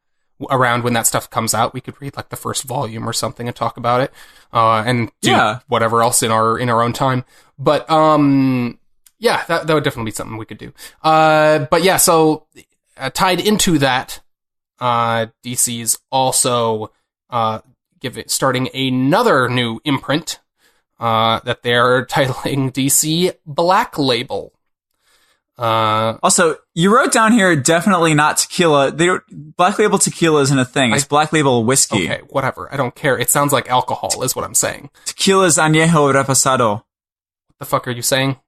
around when that stuff comes out. We could read like the first volume or something and talk about it, and do whatever else in our own time. But that would definitely be something we could do. But yeah, so tied into that, DC is also starting another new imprint that they're titling DC Black Label. Also, you wrote down here definitely not tequila. Black Label tequila isn't a thing. It's Black Label whiskey. Okay, whatever. I don't care. It sounds like alcohol is what I'm saying. Tequila is añejo repasado. What the fuck are you saying?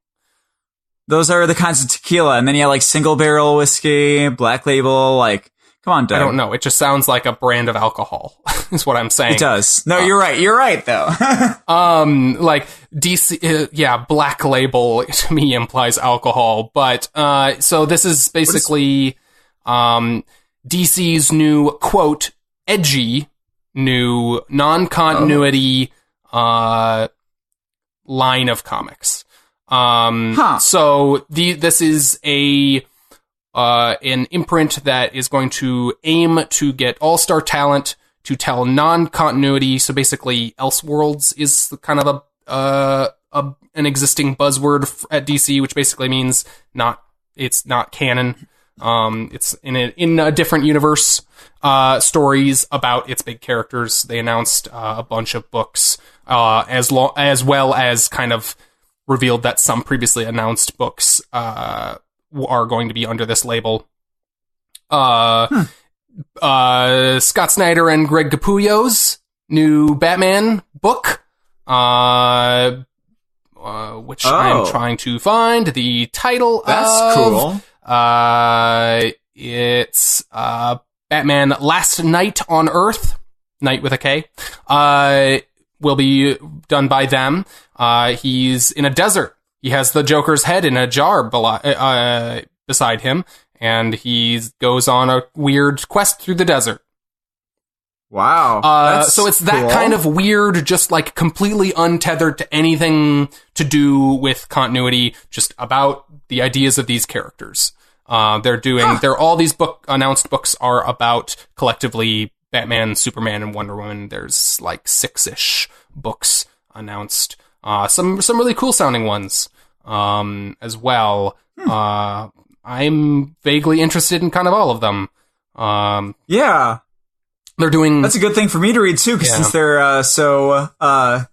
Those are the kinds of tequila, and then you have like single barrel whiskey, Black Label, like, come on, Doug. I don't know. It just sounds like a brand of alcohol, is what I'm saying. It does. No, you're right. You're right, though. Like, DC, Black Label to me implies alcohol, but, so this is basically, DC's new, quote, edgy, new, non-continuity, line of comics. So this is an imprint that is going to aim to get all-star talent to tell non-continuity. So basically, Elseworlds is kind of an existing buzzword at DC, which basically means it's not canon. It's in a different universe. Stories about its big characters. They announced a bunch of books, as well as kind of revealed that some previously announced books are going to be under this label. Scott Snyder and Greg Capullo's new Batman book, which I'm trying to find the title of. That's cool. It's Batman Last Night on Earth, night with a K, will be done by them. He's in a desert. He has the Joker's head in a jar beside him, and he goes on a weird quest through the desert. Wow. So it's that kind of weird, just like completely untethered to anything to do with continuity, just about the ideas of these characters. All these announced books are about collectively Batman, Superman, and Wonder Woman. There's like 6-ish books announced. Some really cool sounding ones, as well. I'm vaguely interested in kind of all of them. Yeah. They're doing... That's a good thing for me to read too, because since they're, out of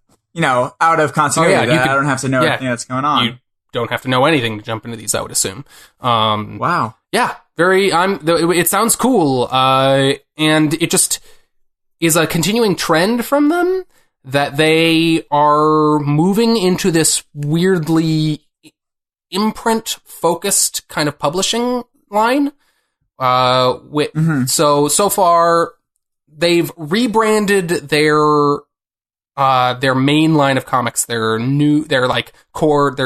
continuity, I don't have to know anything that's going on. You don't have to know anything to jump into these, I would assume. Wow. Yeah, it sounds cool, and it just is a continuing trend from them that they are moving into this weirdly imprint-focused kind of publishing line. So far, they've rebranded their main line of comics, their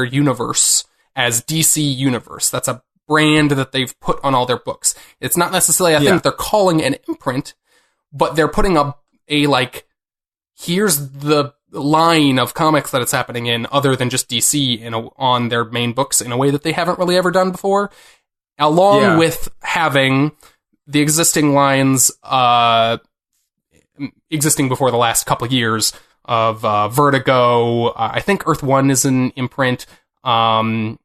universe as DC Universe. That's a brand that they've put on all their books. It's not necessarily a thing they're calling an imprint, but they're putting here's the line of comics that it's happening in, other than just DC on their main books in a way that they haven't really ever done before, along with having the existing lines existing before the last couple of years of Vertigo. I think Earth 1 is an imprint. And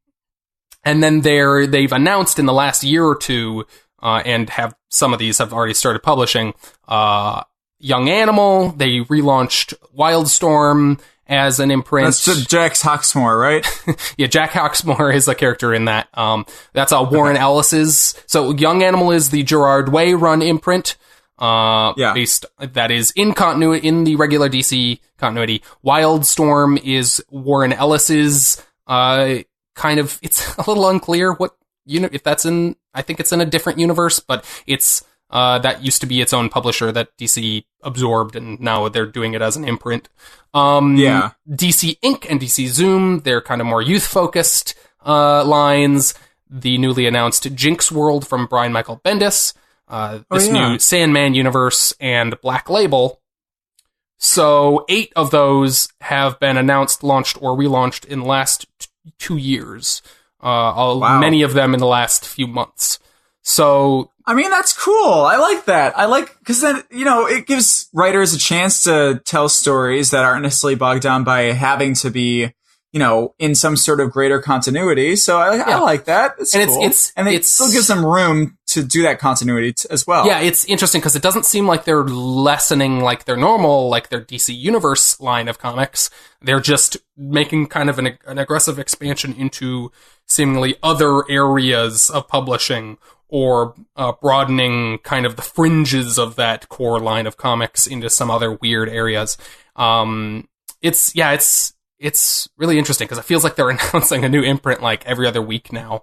then they've announced in the last year or two, and have some of these have already started publishing, Young Animal. They relaunched Wildstorm as an imprint. That's Jack Hawksmoor, right? Yeah, Jack Hawksmoor is a character in that. That's Warren Ellis's. So Young Animal is the Gerard Way run imprint. Based, that is in continuity, in the regular DC continuity. Wildstorm is Warren Ellis's, kind of, it's a little unclear what, if that's in, I think it's in a different universe, but it's, that used to be its own publisher that DC absorbed, and now they're doing it as an imprint. DC Ink and DC Zoom, they're kind of more youth-focused lines. The newly announced Jinx World from Brian Michael Bendis, new Sandman universe, and Black Label. So 8 of those have been announced, launched, or relaunched in the last 2 years. Many of them in the last few months. So, I mean, that's cool. I like that. Because then, it gives writers a chance to tell stories that aren't necessarily bogged down by having to be, in some sort of greater continuity. So I like that. It's cool. It still gives them room to do that continuity as well. Yeah, it's interesting because it doesn't seem like they're lessening like their normal, like their DC Universe line of comics. They're just making kind of an aggressive expansion into seemingly other areas of publishing, or broadening kind of the fringes of that core line of comics into some other weird areas. It's really interesting because it feels like they're announcing a new imprint like every other week now.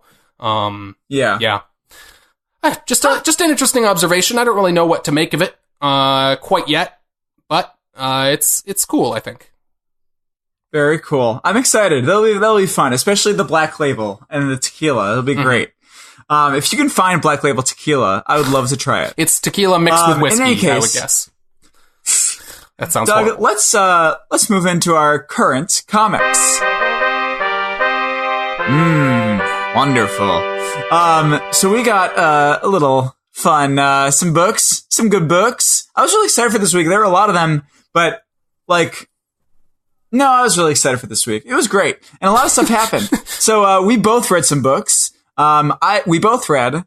Just an interesting observation. I don't really know what to make of it quite yet, but it's cool, I think. Very cool. I'm excited. They'll be fun, especially the Black Label and the tequila. It'll be great. If you can find Black Label tequila, I would love to try it. It's tequila mixed with whiskey, in any case, I would guess. That sounds Doug, horrible. Let's move into our current comics. Wonderful. So we got a little fun, some books, some good books. I was really excited for this week. There were a lot of them, but no, I was really excited for this week. It was great, and a lot of stuff happened. So we both read some books. We both read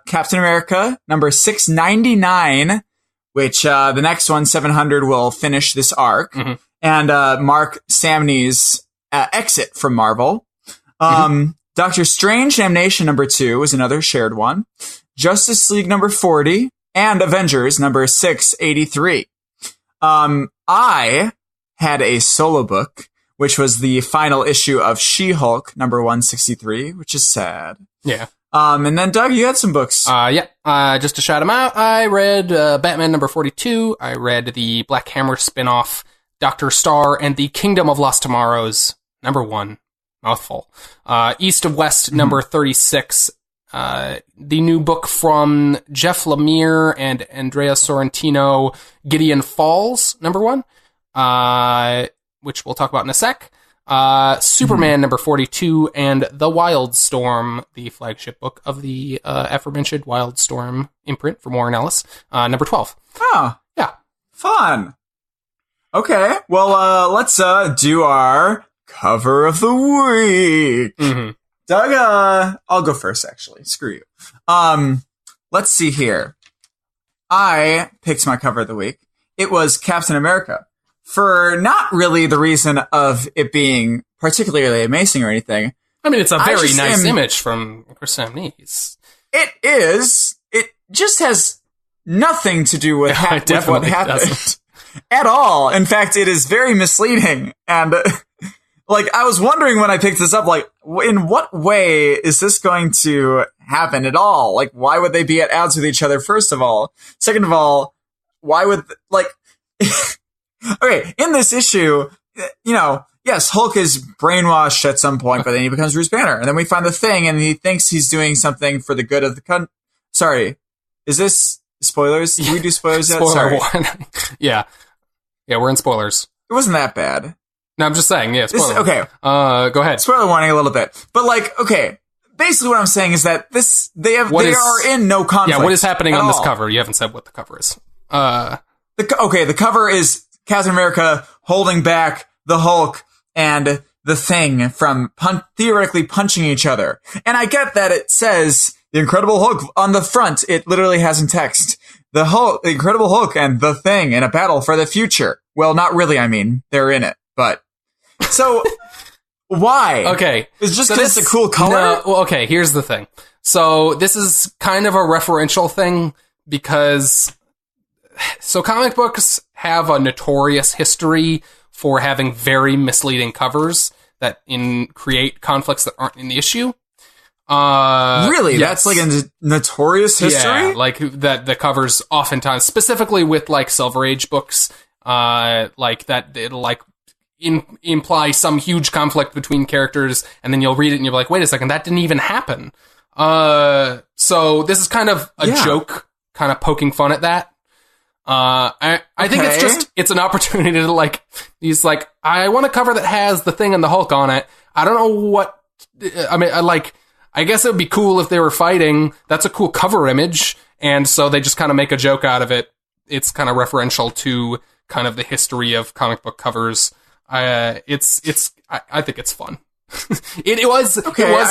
Captain America number 699, which the next one, 700, will finish this arc, and Mark Samney's exit from Marvel. Doctor Strange Damnation number 2 was another shared one. Justice League number 40 and Avengers number 683. I had a solo book, which was the final issue of She-Hulk number 163, which is sad. Yeah. And then Doug, you had some books. Just to shout them out, I read Batman number 42. I read the Black Hammer spinoff, Dr. Star, and the Kingdom of Lost Tomorrows number 1. Mouthful. East of West number 36. The new book from Jeff Lemire and Andrea Sorrentino, Gideon Falls number 1. Which we'll talk about in a sec. Superman number 42, and The Wildstorm, the flagship book of the aforementioned Wildstorm imprint from Warren Ellis, number 12. Oh. Yeah. Fun. Okay, well, let's do our cover of the week. Doug, I'll go first, actually. Screw you. Let's see here. I picked my cover of the week. It was Captain America. For not really the reason of it being particularly amazing or anything. I mean, it's a very nice image from Chris Samney. It is. It just has nothing to do with, with what happened at all. In fact, it is very misleading. And I was wondering when I picked this up, in what way is this going to happen at all? Why would they be at odds with each other, first of all? Second of all, why would, okay, in this issue, yes, Hulk is brainwashed at some point, but then he becomes Bruce Banner. And then we find the Thing, and he thinks he's doing something for the good of the country. Sorry, is this spoilers? Did we do spoilers yet? Spoiler Sorry. 1. Yeah, we're in spoilers. It wasn't that bad. No, I'm just saying, yeah, spoiler. Okay. Go ahead. Spoiler warning a little bit. But, like, okay. Basically what I'm saying is that they are in no conflict. Yeah, what is happening on this cover? You haven't said what the cover is. The cover is Captain America holding back the Hulk and the Thing from theoretically punching each other. And I get that it says the Incredible Hulk on the front. It literally has in text. The Incredible Hulk and the Thing in a battle for the future. Well, not really, I mean. They're in it. But, so, why? Okay. It's just because it's a cool color? No, well, okay, here's the thing. So, this is kind of a referential thing because... So, comic books have a notorious history for having very misleading covers that create conflicts that aren't in the issue. Really? Yes. That's like a notorious history? Yeah, like that the covers oftentimes, specifically with like Silver Age books, like that it'll like imply some huge conflict between characters, and then you'll read it and you'll be like, wait a second, that didn't even happen. So this is kind of a joke, kind of poking fun at that. I think it's an opportunity to like, he's like, I want a cover that has the Thing and the Hulk on it. I don't know what, I mean, I guess it would be cool if they were fighting. That's a cool cover image. And so they just kind of make a joke out of it. It's kind of referential to kind of the history of comic book covers. I think it's fun. It was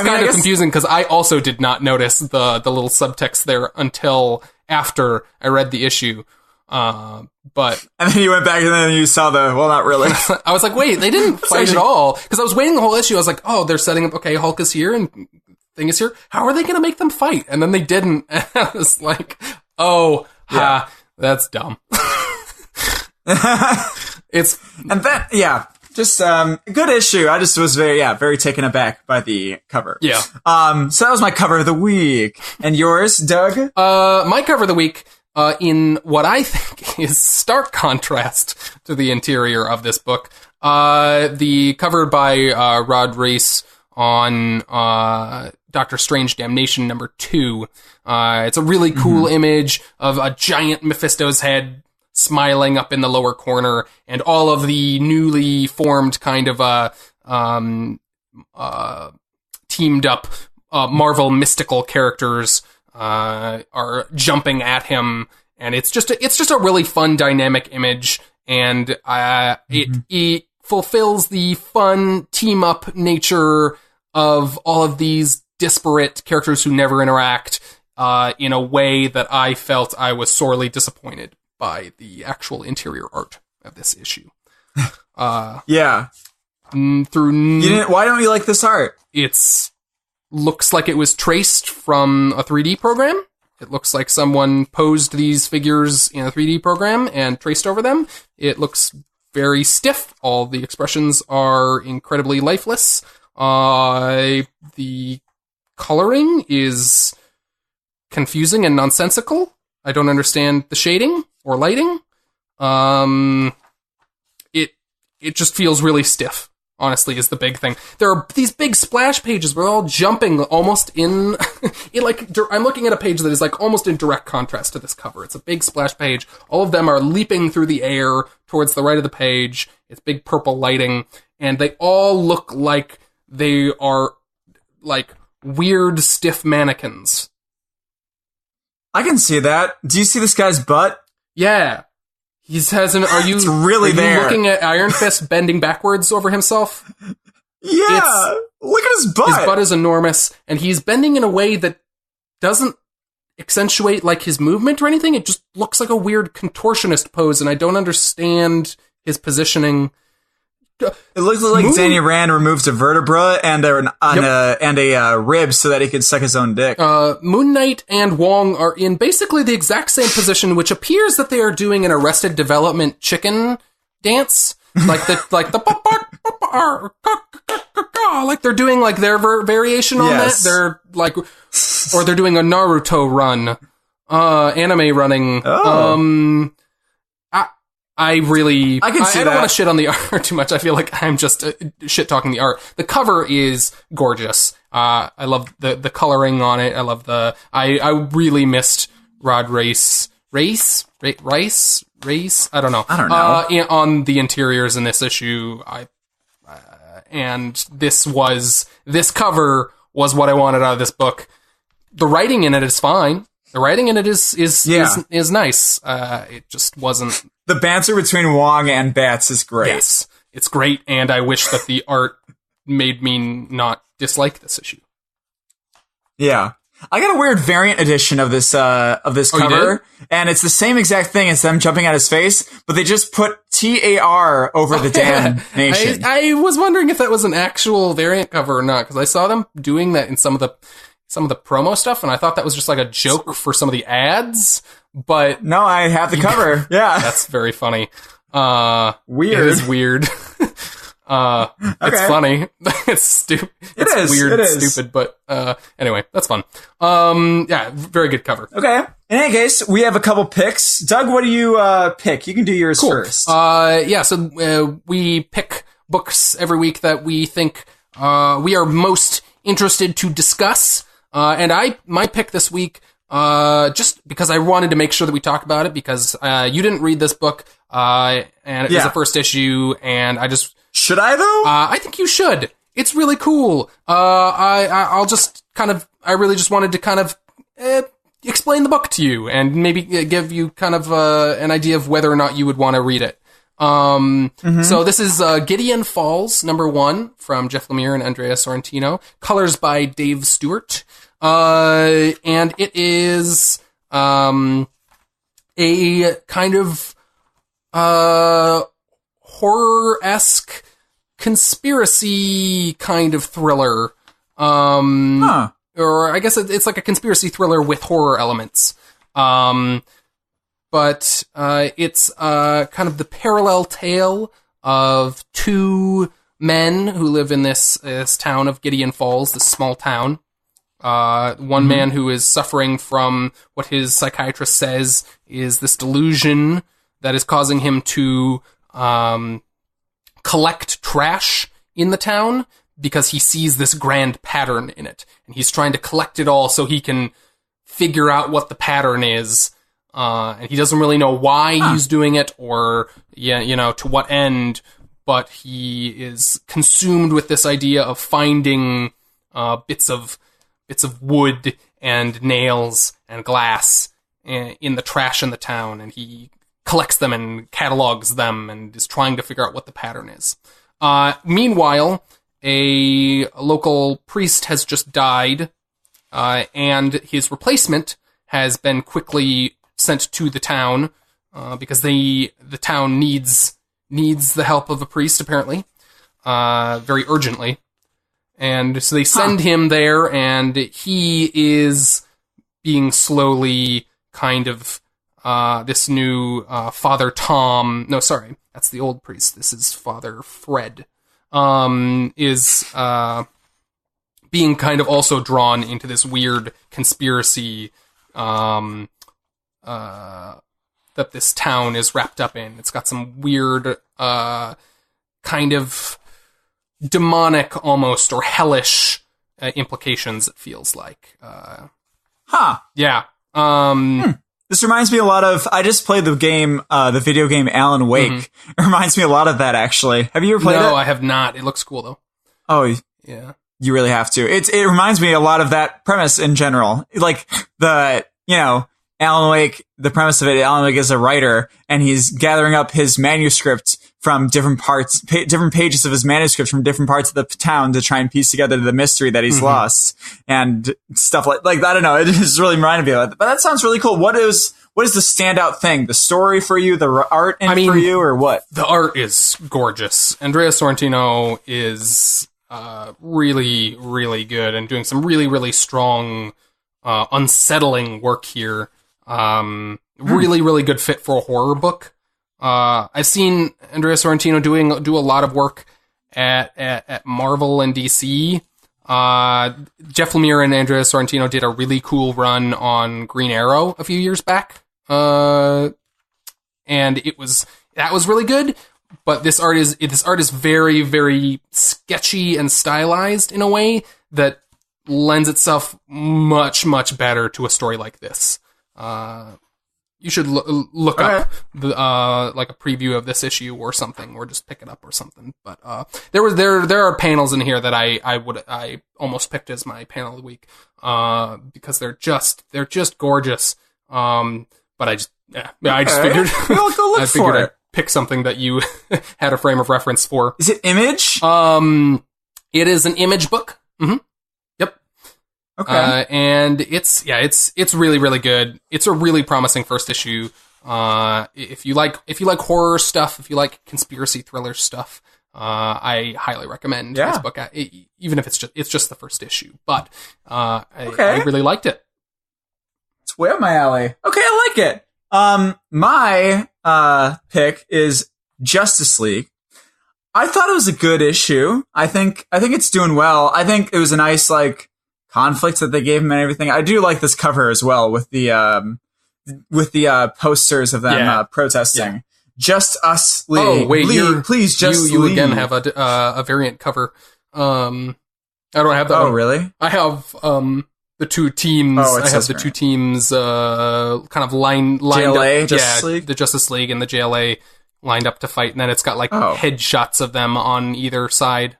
kind of confusing because I also did not notice the little subtext there until after I read the issue. But and then you went back and then you saw not really. I was like, wait, they didn't fight at all. Because I was waiting the whole issue. I was like, oh, they're setting up, okay, Hulk is here and Thing is here. How are they going to make them fight? And then they didn't. And I was like, that's dumb. Just good issue. I just was very taken aback by the cover. Yeah. So that was my cover of the week. And yours, Doug? My cover of the week, in what I think is stark contrast to the interior of this book. The cover by Rod Reis on Doctor Strange Damnation #2. It's a really cool image of a giant Mephisto's head smiling up in the lower corner, and all of the newly formed kind of teamed up Marvel mystical characters are jumping at him, and it's just a really fun dynamic image, and it fulfills the fun team up nature of all of these disparate characters who never interact in a way that I felt I was sorely disappointed by the actual interior art of this issue. Why don't you like this art? It's looks like it was traced from a 3D program. It looks like someone posed these figures in a 3D program and traced over them. It looks very stiff. All the expressions are incredibly lifeless. The coloring is confusing and nonsensical. I don't understand the shading or lighting. It just feels really stiff, honestly, is the big thing. There are these big splash pages where they're all jumping almost in... I'm looking at a page that is like almost in direct contrast to this cover. It's a big splash page. All of them are leaping through the air towards the right of the page. It's big purple lighting. And they all look like they are like weird, stiff mannequins. I can see that. Do you see this guy's butt? Yeah. It's really there. Looking at Iron Fist bending backwards over himself? Yeah. Look at his butt. His butt is enormous, and he's bending in a way that doesn't accentuate like his movement or anything. It just looks like a weird contortionist pose, and I don't understand his positioning. It looks like Danny Rand removes a vertebra and a rib so that he can suck his own dick. Moon Knight and Wong are in basically the exact same position, which appears that they are doing an Arrested Development chicken dance, like they're doing like their variation on that. They're like, or they're doing a Naruto run, anime running. Oh. I don't want to shit on the art too much. I feel like I'm just shit-talking the art. The cover is gorgeous. I love the coloring on it. I love I really missed Rod Reis race. I don't know. On the interiors in this issue, and this cover was what I wanted out of this book. The writing in it is fine. The writing in it is nice. It just wasn't. The banter between Wong and Bats is great. Yes, it's great, and I wish that the art made me not dislike this issue. Yeah. I got a weird variant edition of this cover, and it's the same exact thing as them jumping at his face, but they just put TAR over the damn nation. I was wondering if that was an actual variant cover or not, because I saw them doing that in some of the promo stuff, and I thought that was just like a joke for some of the ads, but... No, I have the cover, yeah. That's very funny. Weird. It is weird. It's funny. It's stupid. It's weird, stupid, but anyway, that's fun. Yeah, very good cover. Okay. In any case, we have a couple picks. Doug, what do you pick? You can do yours first. So we pick books every week that we think we are most interested to discuss. And my pick this week, just because I wanted to make sure that we talk about it, because you didn't read this book, and it was the first issue, and I just... Should I, though? I think you should. It's really cool. I really just wanted to kind of explain the book to you and maybe give you kind of an idea of whether or not you would want to read it. So this is Gideon Falls, #1, from Jeff Lemire and Andrea Sorrentino. Colors by Dave Stewart. And it is a kind of horror-esque conspiracy kind of thriller. Or I guess it's like a conspiracy thriller with horror elements. But it's kind of the parallel tale of two men who live in this town of Gideon Falls, this small town. One man who is suffering from what his psychiatrist says is this delusion that is causing him to collect trash in the town because he sees this grand pattern in it. And he's trying to collect it all so he can figure out what the pattern is. And he doesn't really know why he's doing it or, to what end, but he is consumed with this idea of finding bits of wood and nails and glass in the trash in the town, and he collects them and catalogs them and is trying to figure out what the pattern is. Meanwhile, a local priest has just died, and his replacement has been quickly sent to the town because the town needs the help of a priest, apparently, very urgently. And so they send him there, and he is being slowly kind of this new Father Tom. No, sorry, that's the old priest. This is Father Fred. Is being kind of also drawn into this weird conspiracy that this town is wrapped up in. It's got some weird kind of demonic almost or hellish implications, it feels like. Yeah. This reminds me a lot of, I just played the video game Alan Wake. It reminds me a lot of that, actually. Have you ever played it? No, I have not. It looks cool, though. Oh, yeah. You really have to. It reminds me a lot of that premise in general. Like, Alan Wake, the premise of it, Alan Wake is a writer, and he's gathering up his manuscript from different pages of his manuscript from different parts of the town to try and piece together the mystery that he's lost and stuff like I don't know. It just really reminded me of that. But that sounds really cool. What is the standout thing? The story for you, the art for you, or what? The art is gorgeous. Andrea Sorrentino is really, really good and doing some really, really strong, unsettling work here. Really, really good fit for a horror book. I've seen Andrea Sorrentino do a lot of work at Marvel and DC. Jeff Lemire and Andrea Sorrentino did a really cool run on Green Arrow a few years back. And that was really good. But this art is very, very sketchy and stylized in a way that lends itself much, much better to a story like this. You should look up the like a preview of this issue or something, or just pick it up or something. But there are panels in here that I almost picked as my panel of the week because they're just gorgeous. But I just figured we'll go look for it. I'd pick something that you had a frame of reference for. Is it Image? It is an Image book. Mm-hmm. Okay. And it's really, really good. It's a really promising first issue. If you like horror stuff, if you like conspiracy thriller stuff, I highly recommend this book. Even if it's just the first issue, but I really liked it. It's way up my alley. Okay, I like it. My pick is Justice League. I thought it was a good issue. I think it's doing well. I think it was a nice conflict that they gave him and everything. I do like this cover as well with the posters of them protesting. Yeah. Just Us League. Oh wait, please just you again have a variant cover. I don't have that. Oh one. Really? I have the two teams. I have the two teams kind of lined JLA, up. Justice League? The Justice League and the JLA lined up to fight, and then it's got headshots of them on either side.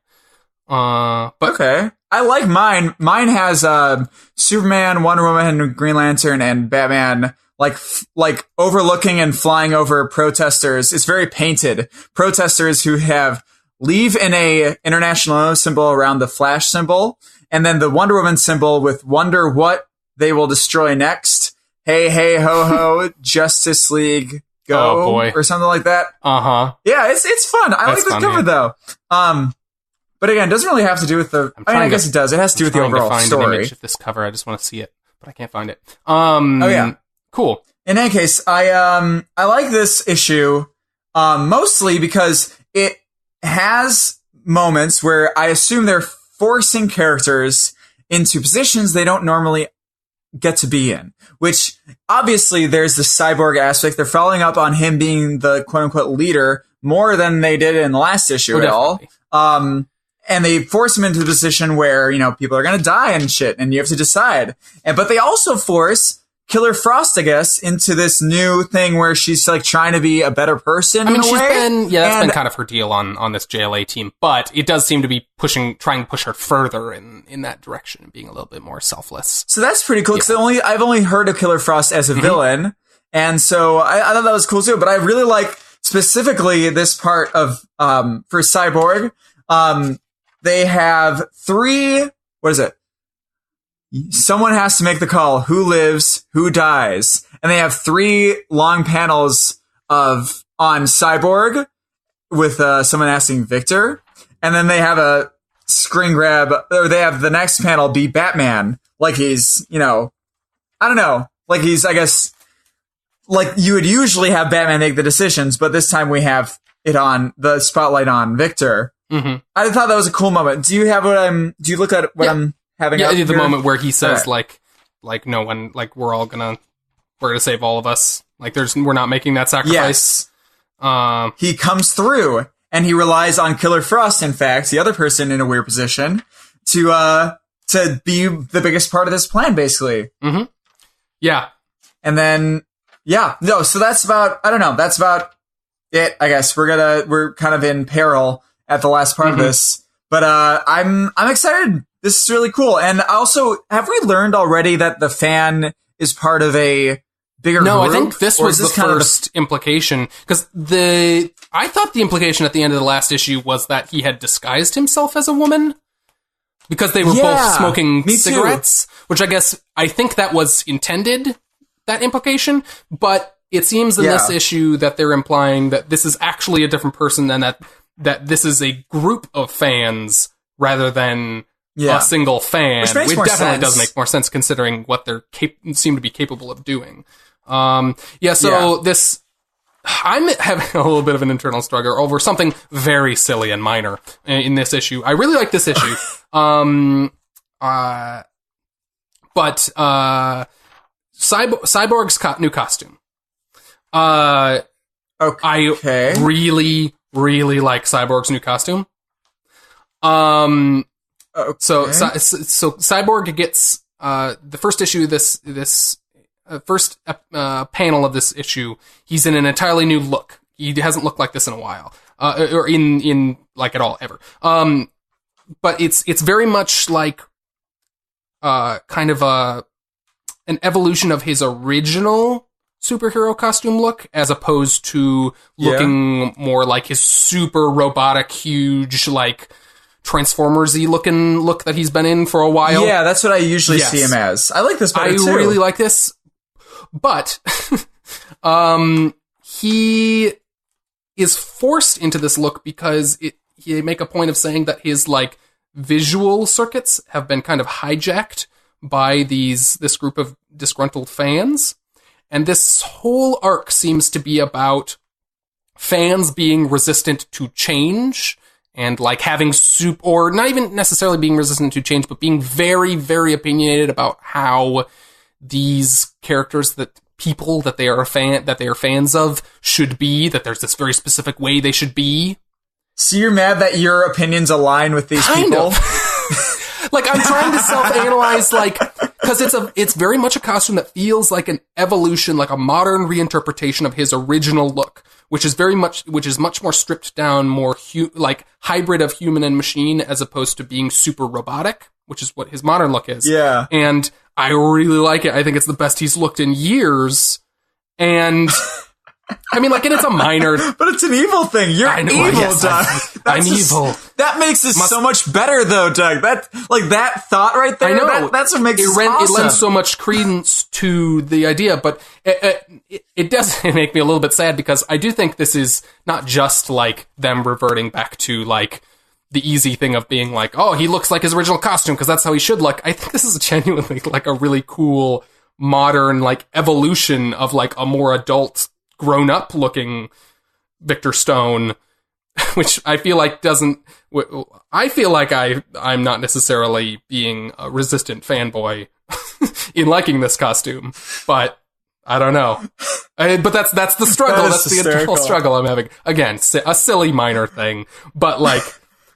But okay. I like mine. Mine has Superman, Wonder Woman, Green Lantern, and Batman like overlooking and flying over protesters. It's very painted. Protesters who have leave in a international symbol around the Flash symbol, and then the Wonder Woman symbol with wonder what they will destroy next. Hey, hey, ho, ho, Justice League, go. Oh, boy. Or something like that. Uh-huh. Yeah, it's fun. I like the cover, though. But again, it doesn't really have to do with the... I guess it does. It has to do with the overall story. I'm trying to find an image of this cover. I just want to see it, but I can't find it. Oh, yeah. Cool. In any case, I like this issue mostly because it has moments where I assume they're forcing characters into positions they don't normally get to be in. Which, obviously, there's the cyborg aspect. They're following up on him being the quote-unquote leader more than they did in the last issue at all. And they force him into a position where, people are going to die and shit, and you have to decide. But they also force Killer Frost, I guess, into this new thing where she's trying to be a better person. I mean, that's been kind of her deal on this JLA team, but it does seem to be trying to push her further in that direction, being a little bit more selfless. So that's pretty cool, because I've only heard of Killer Frost as a villain, and so I thought that was cool too, but I really like specifically this part of, for Cyborg, they have 3, what is it? Someone has to make the call. Who lives? Who dies? And they have 3 long panels on Cyborg with someone asking Victor. And then they have a screen grab, or they have the next panel be Batman. Like he's, I don't know. Like he's, I guess, like you would usually have Batman make the decisions, but this time we have it on the spotlight on Victor. Mm-hmm. I thought that was a cool moment. Do you look at what I'm having up the here? moment where he says, like no one, we're gonna save all of us. We're not making that sacrifice. Yes. He comes through, and he relies on Killer Frost, in fact, the other person in a weird position, to be the biggest part of this plan, basically. Mm-hmm. Yeah. And then, so that's about, I don't know, that's about it, I guess. We're kind of in peril at the last part of this, but I'm excited. This is really cool. And also, have we learned already that the fan is part of a bigger group? I think this was the first implication, because I thought the implication at the end of the last issue was that he had disguised himself as a woman because they were both smoking cigarettes, which I think that was intended, that implication, but it seems in this issue that they're implying that this is actually a different person and that this is a group of fans rather than a single fan, which definitely does make more sense considering what they're seem to be capable of doing. This, I'm having a little bit of an internal struggle over something very silly and minor in this issue. I really like this issue. But Cyborg's new costume. I really, really like Cyborg's new costume. So Cyborg gets the first issue of this panel of this issue, he's in an entirely new look. He hasn't looked like this in a while, or in like at all ever. But it's very much like kind of an evolution of his original superhero costume look, as opposed to looking more like his super robotic, huge, like Transformers-y looking look that he's been in for a while. Yeah, that's what I usually see him as. I like this better too. I really like this, but he is forced into this look because he make a point of saying that his like visual circuits have been kind of hijacked by this group of disgruntled fans. And this whole arc seems to be about fans being resistant to change and like having or not even necessarily being resistant to change, but being very, very opinionated about how these characters people that they are fans of should be, that there's this very specific way they should be. So you're mad that your opinions align with these people? Like, I'm trying to self-analyze, like, because it's very much a costume that feels like an evolution, like a modern reinterpretation of his original look, which is much more stripped down, more like hybrid of human and machine, as opposed to being super robotic, which is what his modern look is. Yeah. And I really like it. I think it's the best he's looked in years. And I mean, like, and it's a minor, but it's an evil thing. You're evil, Doug. I'm evil. That makes this so much better, though, Doug. That thought right there. I know. That's what makes it awesome. It lends so much credence to the idea, but it does make me a little bit sad, because I do think this is not just like them reverting back to like the easy thing of being like, oh, he looks like his original costume because that's how he should look. I think this is genuinely like a really cool modern like evolution of like a more adult, grown-up looking Victor Stone, which I feel like I feel like I'm not necessarily being a resistant fanboy in liking this costume, but I don't know. But that's the struggle. That's the internal struggle I'm having. Again, a silly minor thing, but like,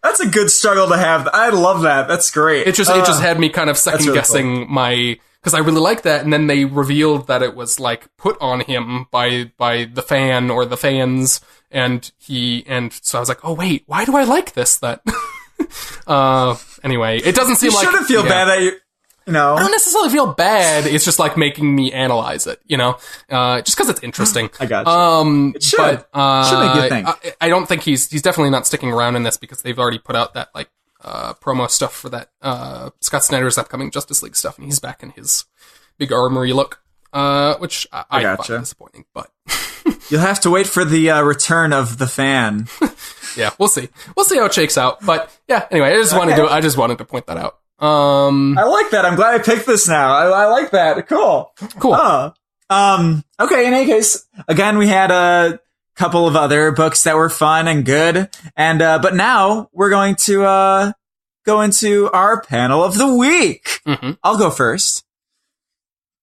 that's a good struggle to have. I love that. That's great. It just had me kind of second guessing my, because I really like that, and then they revealed that it was like put on him by the fan or the fans, and so I was like, oh wait, why do I like this then? Anyway, it doesn't seem like you shouldn't feel bad that you know. I don't necessarily feel bad. It's just like making me analyze it, you know, just because it's interesting. I got you. It should. But should make you think. I don't think he's definitely not sticking around in this, because they've already put out that like promo stuff for that Scott Snyder's upcoming Justice League stuff, and he's back in his big armory look, which I find disappointing, but you'll have to wait for the return of the fan. Yeah, we'll see how it shakes out, but yeah, anyway, I just wanted to point that out. I like that. I'm glad I picked this now. I like that. Cool. Okay, in any case, again, we had a couple of other books that were fun and good, and but now we're going to go into our panel of the week. Mm-hmm. I'll go first.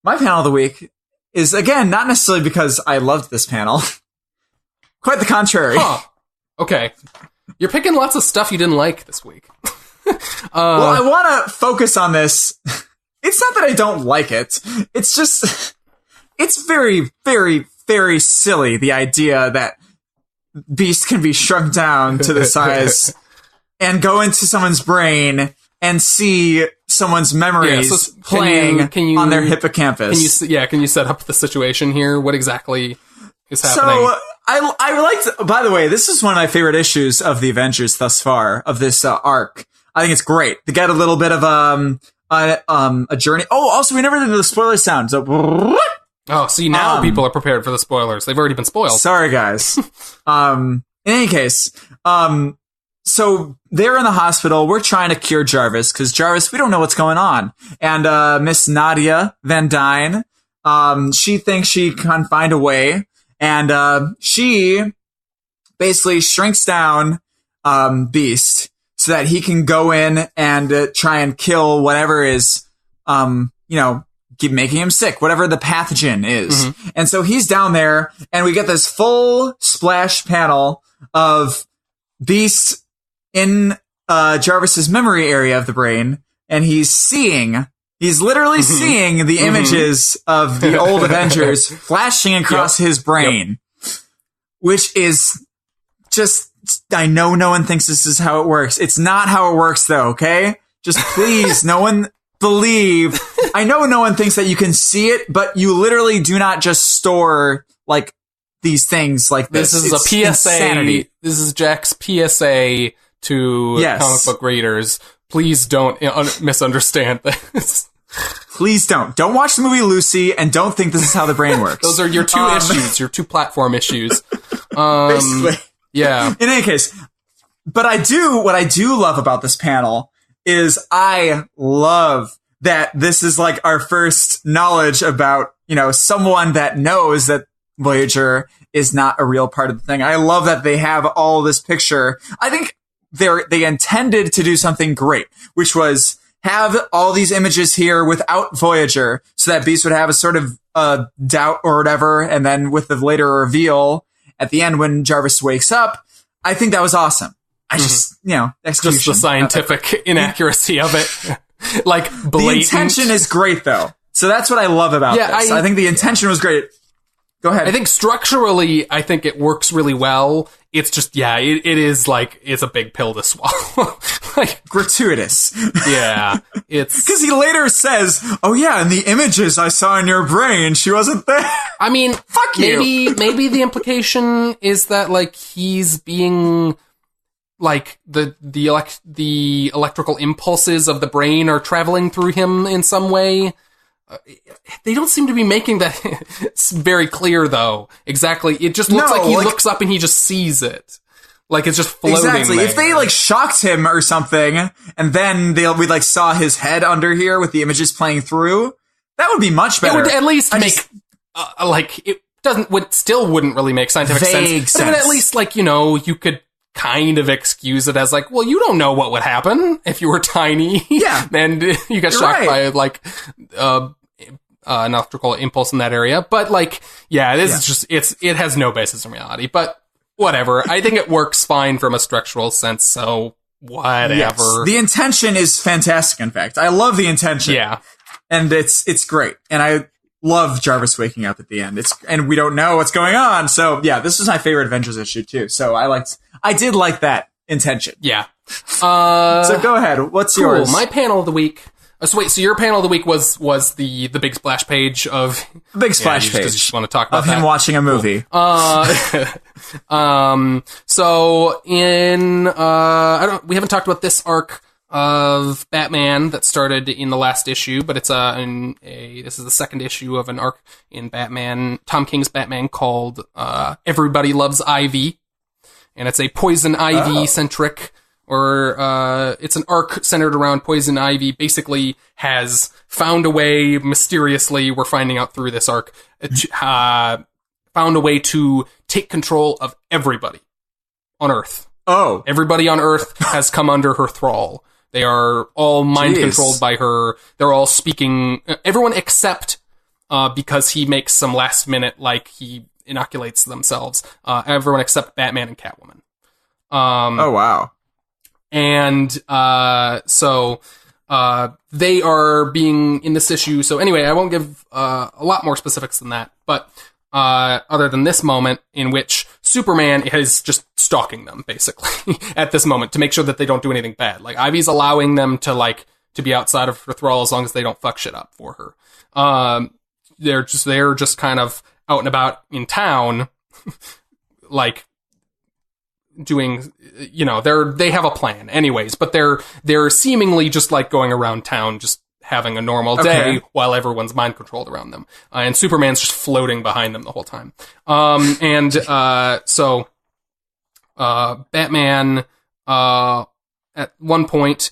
My panel of the week is, again, not necessarily because I loved this panel. Quite the contrary. Huh. Okay. You're picking lots of stuff you didn't like this week. Well, I want to focus on this. It's not that I don't like it. It's just, it's very, very, very silly, the idea that Beast can be shrunk down to the size and go into someone's brain and see someone's memories playing on their hippocampus. Can you set up the situation here? What exactly is happening? So, I liked, by the way, this is one of my favorite issues of the Avengers thus far, of this arc. I think it's great. They get a little bit of a journey. Oh, also, we never did the spoiler sound. So, oh, see, now people are prepared for the spoilers. They've already been spoiled. Sorry, guys. In any case, so they're in the hospital. We're trying to cure Jarvis, because Jarvis, we don't know what's going on. And Miss Nadia Van Dyne, she thinks she can find a way. And she basically shrinks down Beast so that he can go in and try and kill whatever is, keep making him sick, whatever the pathogen is. Mm-hmm. And so he's down there, and we get this full splash panel of Beast in Jarvis's memory area of the brain, and he's seeing He's literally seeing the images of the old Avengers flashing across his brain, which is just, I know no one thinks this is how it works. It's not how it works though, okay? Just please, no one believe. I know no one thinks that you can see it, but you literally do not just store, like, these things like this. This is a PSA. Insanity. This is Jack's PSA to comic book readers. Please don't misunderstand this. Please don't. Don't watch the movie Lucy and don't think this is how the brain works. Those are your two issues, your two platform issues. Basically. Yeah. In any case, but what I do love about this panel is I love that this is like our first knowledge about, someone that knows that Voyager is not a real part of the thing. I love that they have all this picture. I think they intended to do something great, which was have all these images here without Voyager so that Beast would have a sort of doubt or whatever. And then with the later reveal at the end when Jarvis wakes up, I think that was awesome. I just, execution. Just the scientific inaccuracy of it. Like blatant. The intention is great though. So that's what I love about this. I think the intention was great. Go ahead. I think structurally, it works really well. It's just, it is like, it's a big pill to swallow. Like, gratuitous. Yeah. It's. Because he later says, oh yeah, in the images I saw in your brain, she wasn't there. I mean, fuck you. Maybe the implication is that, like, he's being, like, the electrical impulses of the brain are traveling through him in some way. They don't seem to be making that very clear, though. Exactly. It just looks like he looks up and he just sees it. Like, it's just floating Exactly. there. If they, shocked him or something, and then we saw his head under here with the images playing through, that would be much better. It would at least it still wouldn't really make scientific sense. But at least, you could kind of excuse it as well, you don't know what would happen if you were tiny. Yeah. And you got shocked by, an electrical impulse in that area. But this is just, it has no basis in reality, but whatever. I think it works fine from a structural sense. So whatever. Yes. The intention is fantastic. In fact, I love the intention. Yeah. And it's great. And I love Jarvis waking up at the end. And we don't know what's going on. So yeah, this was my favorite Avengers issue too. So I did like that intention. Yeah. So go ahead. What's yours? My panel of the week. So your panel of the week was the big splash page of the big splash page. Just want to talk about of him watching a movie. Cool. So we haven't talked about this arc of Batman that started in the last issue, but it's this is the second issue of an arc in Batman, Tom King's Batman called Everybody Loves Ivy, and it's a Poison Ivy centric. Or it's an arc centered around Poison Ivy, basically has found a way, mysteriously, we're finding out through this arc, found a way to take control of everybody on Earth. Oh. Everybody on Earth has come under her thrall. They are all mind-controlled by her. They're all speaking, everyone except, because he makes some last minute, he inoculates themselves, everyone except Batman and Catwoman. Oh, wow. And so they are being in this issue. So anyway, I won't give a lot more specifics than that. But other than this moment in which Superman is just stalking them, basically, at this moment to make sure that they don't do anything bad. Ivy's allowing them to be outside of her thrall as long as they don't fuck shit up for her. They're just kind of out and about in town, doing, they have a plan anyways, but they're seemingly just going around town, just having a normal day while everyone's mind controlled around them. And Superman's just floating behind them the whole time. So Batman, at one point,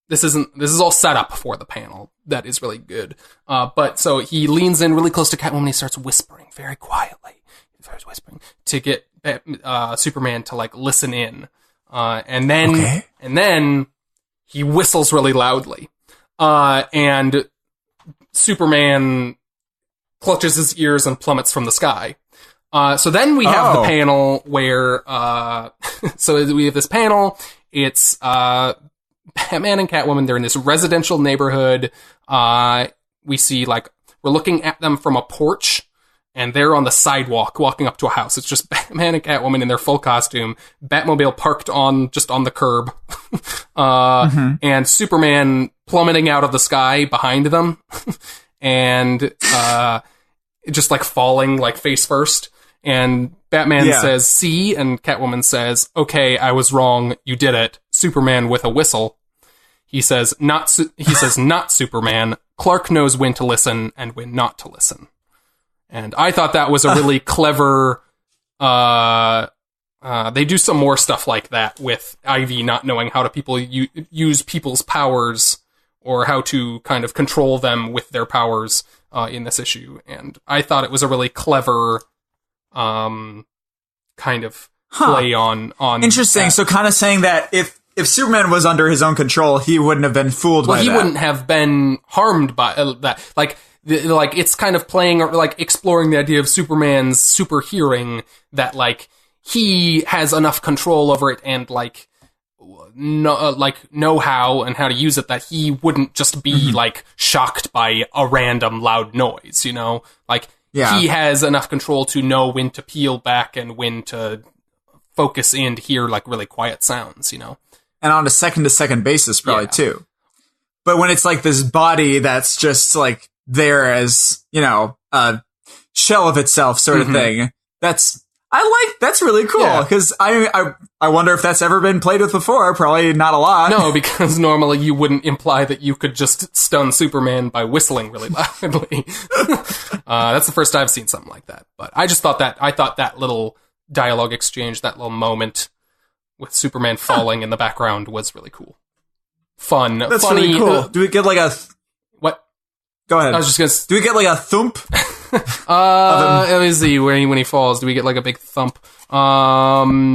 this is all set up for the panel. That is really good. But so he leans in really close to Catwoman and he starts whispering very quietly. To get Superman to listen in, and then he whistles really loudly, and Superman clutches his ears and plummets from the sky. So then we have the panel where, so we have this panel. It's Batman and Catwoman, they're in this residential neighborhood. We see, like, we're looking at them from a porch, and they're on the sidewalk walking up to a house. It's just Batman and Catwoman in their full costume. Batmobile parked just on the curb. And Superman plummeting out of the sky behind them. And just, like, falling, like, face first. And Batman says, see? And Catwoman says, okay, I was wrong. You did it. Superman with a whistle. He says, not Superman. Clark knows when to listen and when not to listen. And I thought that was a really clever, they do some more stuff like that with Ivy not knowing how to use people's powers or how to kind of control them with their powers, in this issue. And I thought it was a really clever, kind of play on interesting. That. So kind of saying that if Superman was under his own control, he wouldn't have been fooled by that. Well, he wouldn't have been harmed by that. Like it's kind of playing, like, exploring the idea of Superman's super hearing, that, like, he has enough control over it and, like, know how and how to use it, that he wouldn't just be, like, shocked by a random loud noise, you know? Like, he has enough control to know when to peel back and when to focus in to hear, like, really quiet sounds, you know? And on a second-to-second basis, probably, too. But when it's, like, this body that's just, like, there as, you know, a shell of itself sort of thing, that's really cool, because I wonder if that's ever been played with before. Probably not a lot. No, because normally you wouldn't imply that you could just stun Superman by whistling really loudly. That's the first I've seen something like that. But I thought that little dialogue exchange, that little moment with Superman falling in the background, was really cool. Fun. That's funny. Really cool. Do we get like a... What? Go ahead. I was just gonna... Do we get like a thump? Let me see. When he falls, do we get like a big thump? Nah,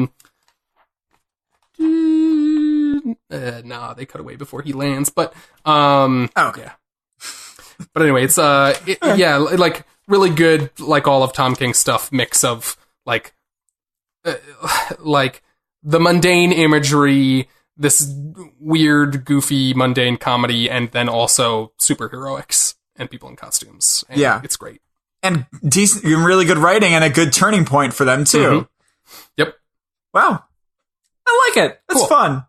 they cut away before he lands, but... okay. But anyway, it's, like, really good, like, all of Tom King's stuff, mix of, like, the mundane imagery, this weird, goofy, mundane comedy, and then also superheroics and people in costumes. And it's great. And decent, really good writing and a good turning point for them, too. Yep. Wow. I like it. That's fun.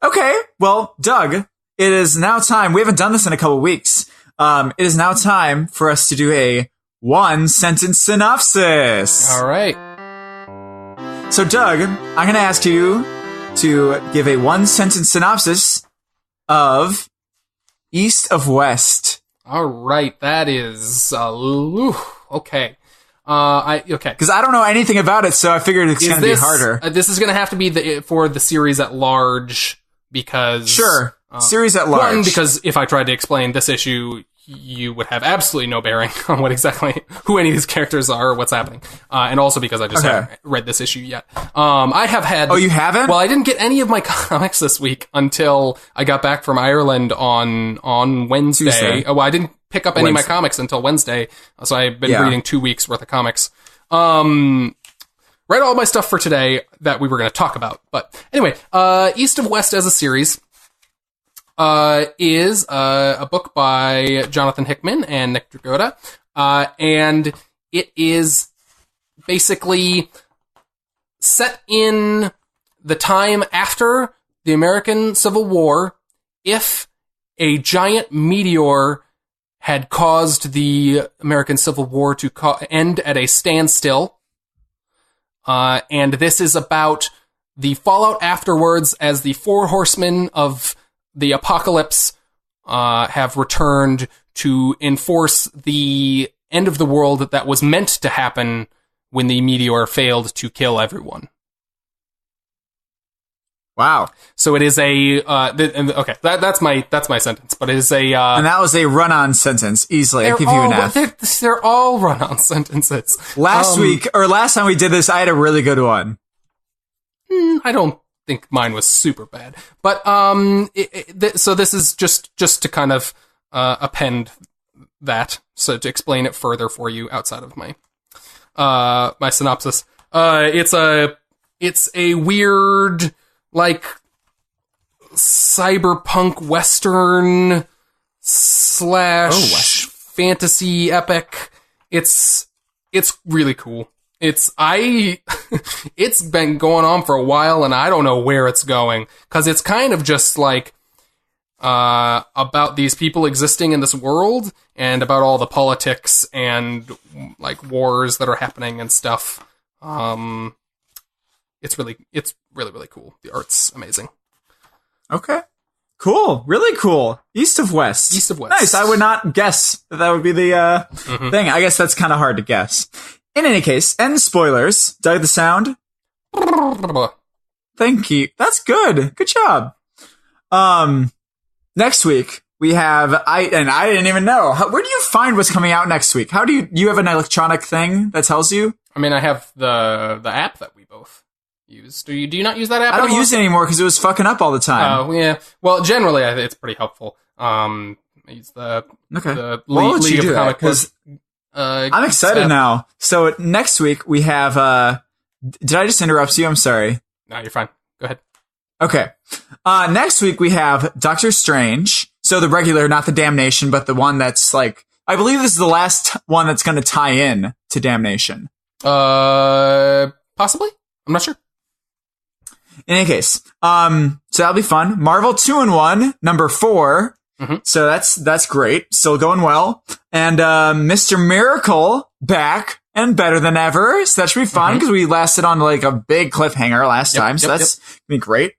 Okay. Well, Doug, it is now time. We haven't done this in a couple weeks. It is now time for us to do a one-sentence synopsis. All right. So, Doug, I'm going to ask you to give a one-sentence synopsis of East of West. All right. That is... okay. Okay. Because I don't know anything about it, so I figured it's going to be harder. This is going to have to be for the series at large, because... Sure. Series at large. One, because if I tried to explain this issue, you would have absolutely no bearing on who any of these characters are or what's happening. And also because I just haven't read this issue yet. I have had... Oh, you haven't? Well, I didn't get any of my comics this week until I got back from Ireland on Wednesday. Tuesday. Well, I didn't pick up any of my comics until Wednesday, so I've been reading 2 weeks worth of comics. Read all my stuff for today that we were going to talk about. But anyway, East of West as a series is a book by Jonathan Hickman and Nick Dragotta, and it is basically set in the time after the American Civil War, if a giant meteor had caused the American Civil War to end at a standstill, and this is about the fallout afterwards as the four horsemen of the apocalypse have returned to enforce the end of the world that was meant to happen when the meteor failed to kill everyone. Wow. So it is a okay. That's my sentence, but it is a and that was a run-on sentence. Easily, I give you an F. They're all run-on sentences. Last time we did this, I had a really good one. I don't think mine was super bad, but so this is just to kind of append that, so to explain it further for you outside of my my synopsis. It's a weird, like, cyberpunk western / fantasy epic. It's really cool. It's been going on for a while, and I don't know where it's going, because it's kind of just like about these people existing in this world, and about all the politics and like wars that are happening and stuff. It's really cool. The art's amazing. Okay. Cool. Really cool. East of West. Nice. I would not guess that would be the thing. I guess that's kind of hard to guess. In any case, end spoilers. Dug the sound? Thank you. That's good. Good job. Next week we have I didn't even know. Where do you find what's coming out next week? How do you have an electronic thing that tells you? I mean, I have the app that we both use. Do you not use that app? I don't use it anymore because it was fucking up all the time. Oh, yeah. Well, generally, it's pretty helpful. I use the League of the Comic Book. I'm excited now. So next week we have. Did I just interrupt you? I'm sorry. No, you're fine. Go ahead. Okay. Next week we have Doctor Strange. So the regular, not the Damnation, but the one that's like. I believe this is the last one that's going to tie in to Damnation. Possibly. I'm not sure. In any case, so that'll be fun. Marvel 2-in-1, number 4. Mm-hmm. So that's great. Still going well. And Mr. Miracle back and better than ever. So that should be fun because we lasted on like a big cliffhanger last time. So that's gonna be great.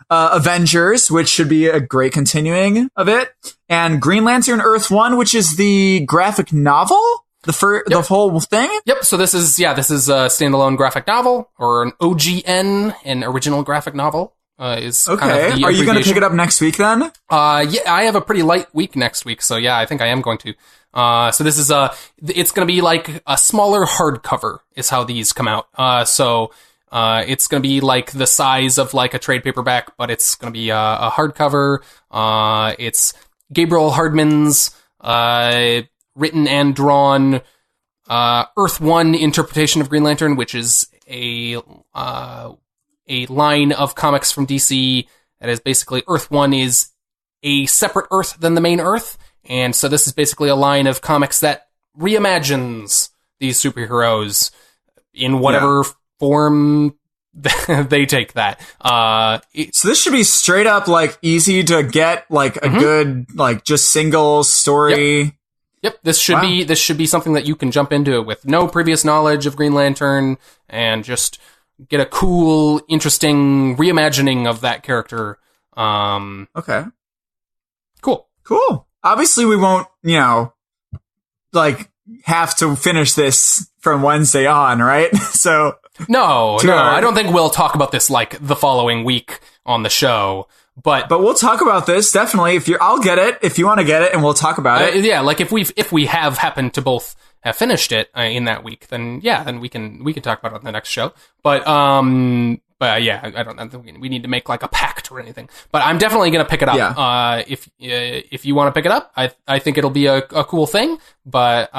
Avengers, which should be a great continuing of it. And Green Lantern Earth 1, which is the graphic novel. The whole thing? Yep. So this is a standalone graphic novel, or an OGN, an original graphic novel. Is okay. Kind of the Are you going to pick it up next week then? Yeah, I have a pretty light week next week, so yeah, I think I am going to. So this is it's going to be like a smaller hardcover is how these come out. So it's going to be like the size of like a trade paperback, but it's going to be a hardcover. It's Gabriel Hardman's written and drawn Earth 1 interpretation of Green Lantern, which is a line of comics from DC that is basically Earth 1 is a separate Earth than the main Earth. And so this is basically a line of comics that reimagines these superheroes in whatever form they take that. So this should be straight up like easy to get, like a good like just single story. Yep, this should be something that you can jump into with no previous knowledge of Green Lantern and just get a cool, interesting reimagining of that character. Okay. Cool. Obviously, we won't, like have to finish this from Wednesday on, right? So no, I don't think we'll talk about this like the following week on the show. But we'll talk about this definitely. I'll get it if you want to get it, and we'll talk about it. Yeah, like if we have happened to both have finished it in that week, then we can talk about it on the next show. But yeah, I don't think we need to make like a pact or anything. But I'm definitely gonna pick it up. Yeah. If you want to pick it up, I think it'll be a cool thing. But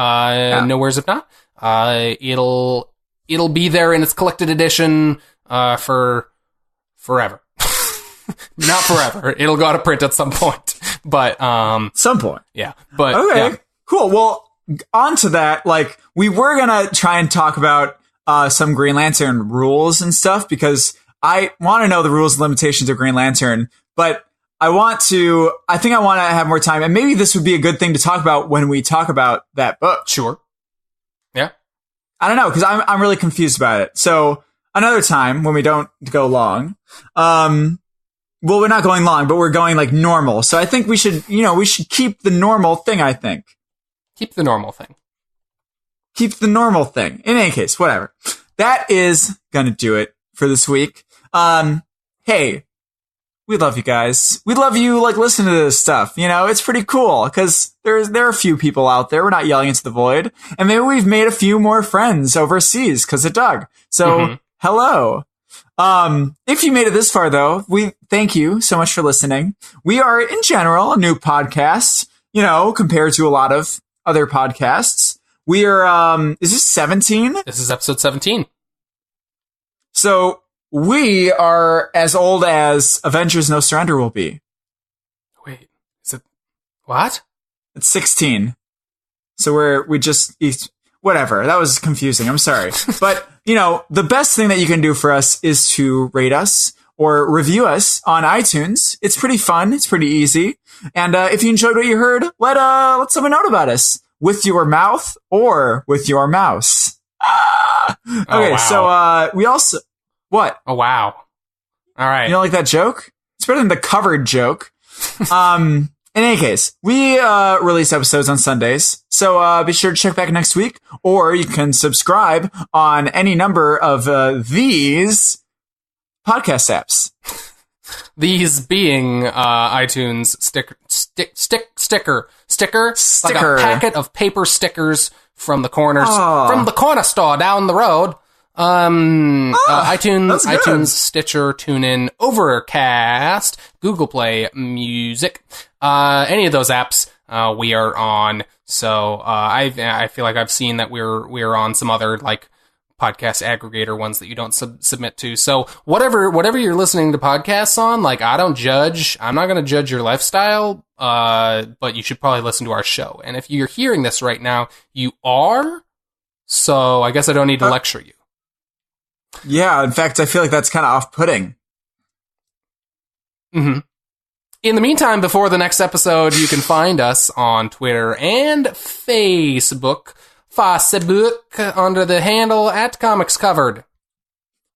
no worries if not. It'll be there in its collected edition for forever. Not forever. It'll go out of print at some point. But some point. Yeah. But okay. Yeah. Cool. Well, on to that, like we were gonna try and talk about some Green Lantern rules and stuff because I want to know the rules and limitations of Green Lantern, but I think I want to have more time, and maybe this would be a good thing to talk about when we talk about that book. Sure. Yeah. I don't know, because I'm really confused about it. So another time when we don't go long, well, we're not going long, but we're going like normal. So I think we should keep the normal thing, I think. Keep the normal thing. In any case, whatever. That is gonna do it for this week. Hey, we love you guys. We love you, like, listening to this stuff. It's pretty cool, because there are a few people out there. We're not yelling into the void. And maybe we've made a few more friends overseas because of Doug. So, hello. If you made it this far, though, we thank you so much for listening. We are, in general, a new podcast, compared to a lot of other podcasts. We are, is this 17? This is episode 17. So we are as old as Avengers No Surrender will be. Wait, is it what? It's 16. So whatever. That was confusing. I'm sorry. But, the best thing that you can do for us is to rate us or review us on iTunes. It's pretty fun. It's pretty easy. And if you enjoyed what you heard, let someone know about us with your mouth or with your mouse. Okay, wow. So we also... What? Oh, wow. All right. You don't like that joke? It's better than the covered joke. In any case, we release episodes on Sundays, so be sure to check back next week, or you can subscribe on any number of these podcast apps. These being iTunes sticker, like a packet of paper stickers from the corner store down the road. iTunes, Stitcher, TuneIn, Overcast, Google Play Music, any of those apps, we are on. So, I feel like I've seen that we're on some other, like, podcast aggregator ones that you don't submit to. So, whatever you're listening to podcasts on, like, I don't judge. I'm not gonna judge your lifestyle, but you should probably listen to our show. And if you're hearing this right now, you are, so I guess I don't need to lecture you. Yeah, in fact, I feel like that's kind of off-putting. Mm-hmm. In the meantime, before the next episode, you can find us on Twitter and Facebook under the handle @ComicsCovered.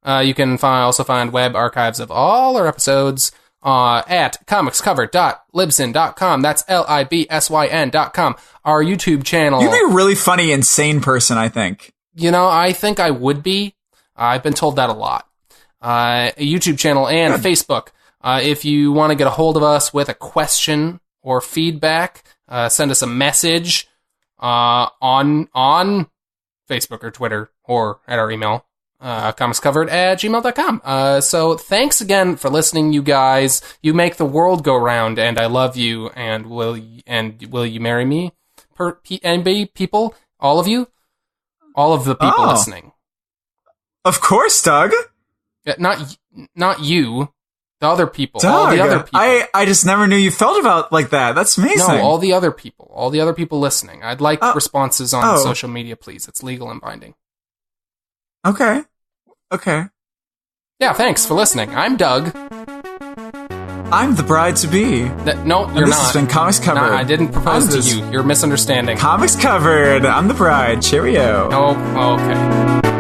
You can also find web archives of all our episodes at comicscovered.libsyn.com. That's LIBSYN.com. Our YouTube channel. You'd be a really funny, insane person, I think. I think I would be. I've been told that a lot. A YouTube channel and Facebook. If you want to get a hold of us with a question or feedback, send us a message on Facebook or Twitter or at our email, comicscovered@gmail.com. So thanks again for listening, you guys. You make the world go round, and I love you. And will you marry me? Anybody, people, all of you, all of the people listening. Of course, Doug. Not you. The other people. Doug, all the other people. I just never knew you felt about like that. That's amazing. No, all the other people. All the other people listening. I'd like responses on social media, please. It's legal and binding. Okay. Yeah, thanks for listening. I'm Doug. I'm the bride-to-be. No, you're not. This has been Comics Covered. Nah, I didn't propose to you. You're misunderstanding. Comics Covered. I'm the bride. Cheerio. Oh, okay.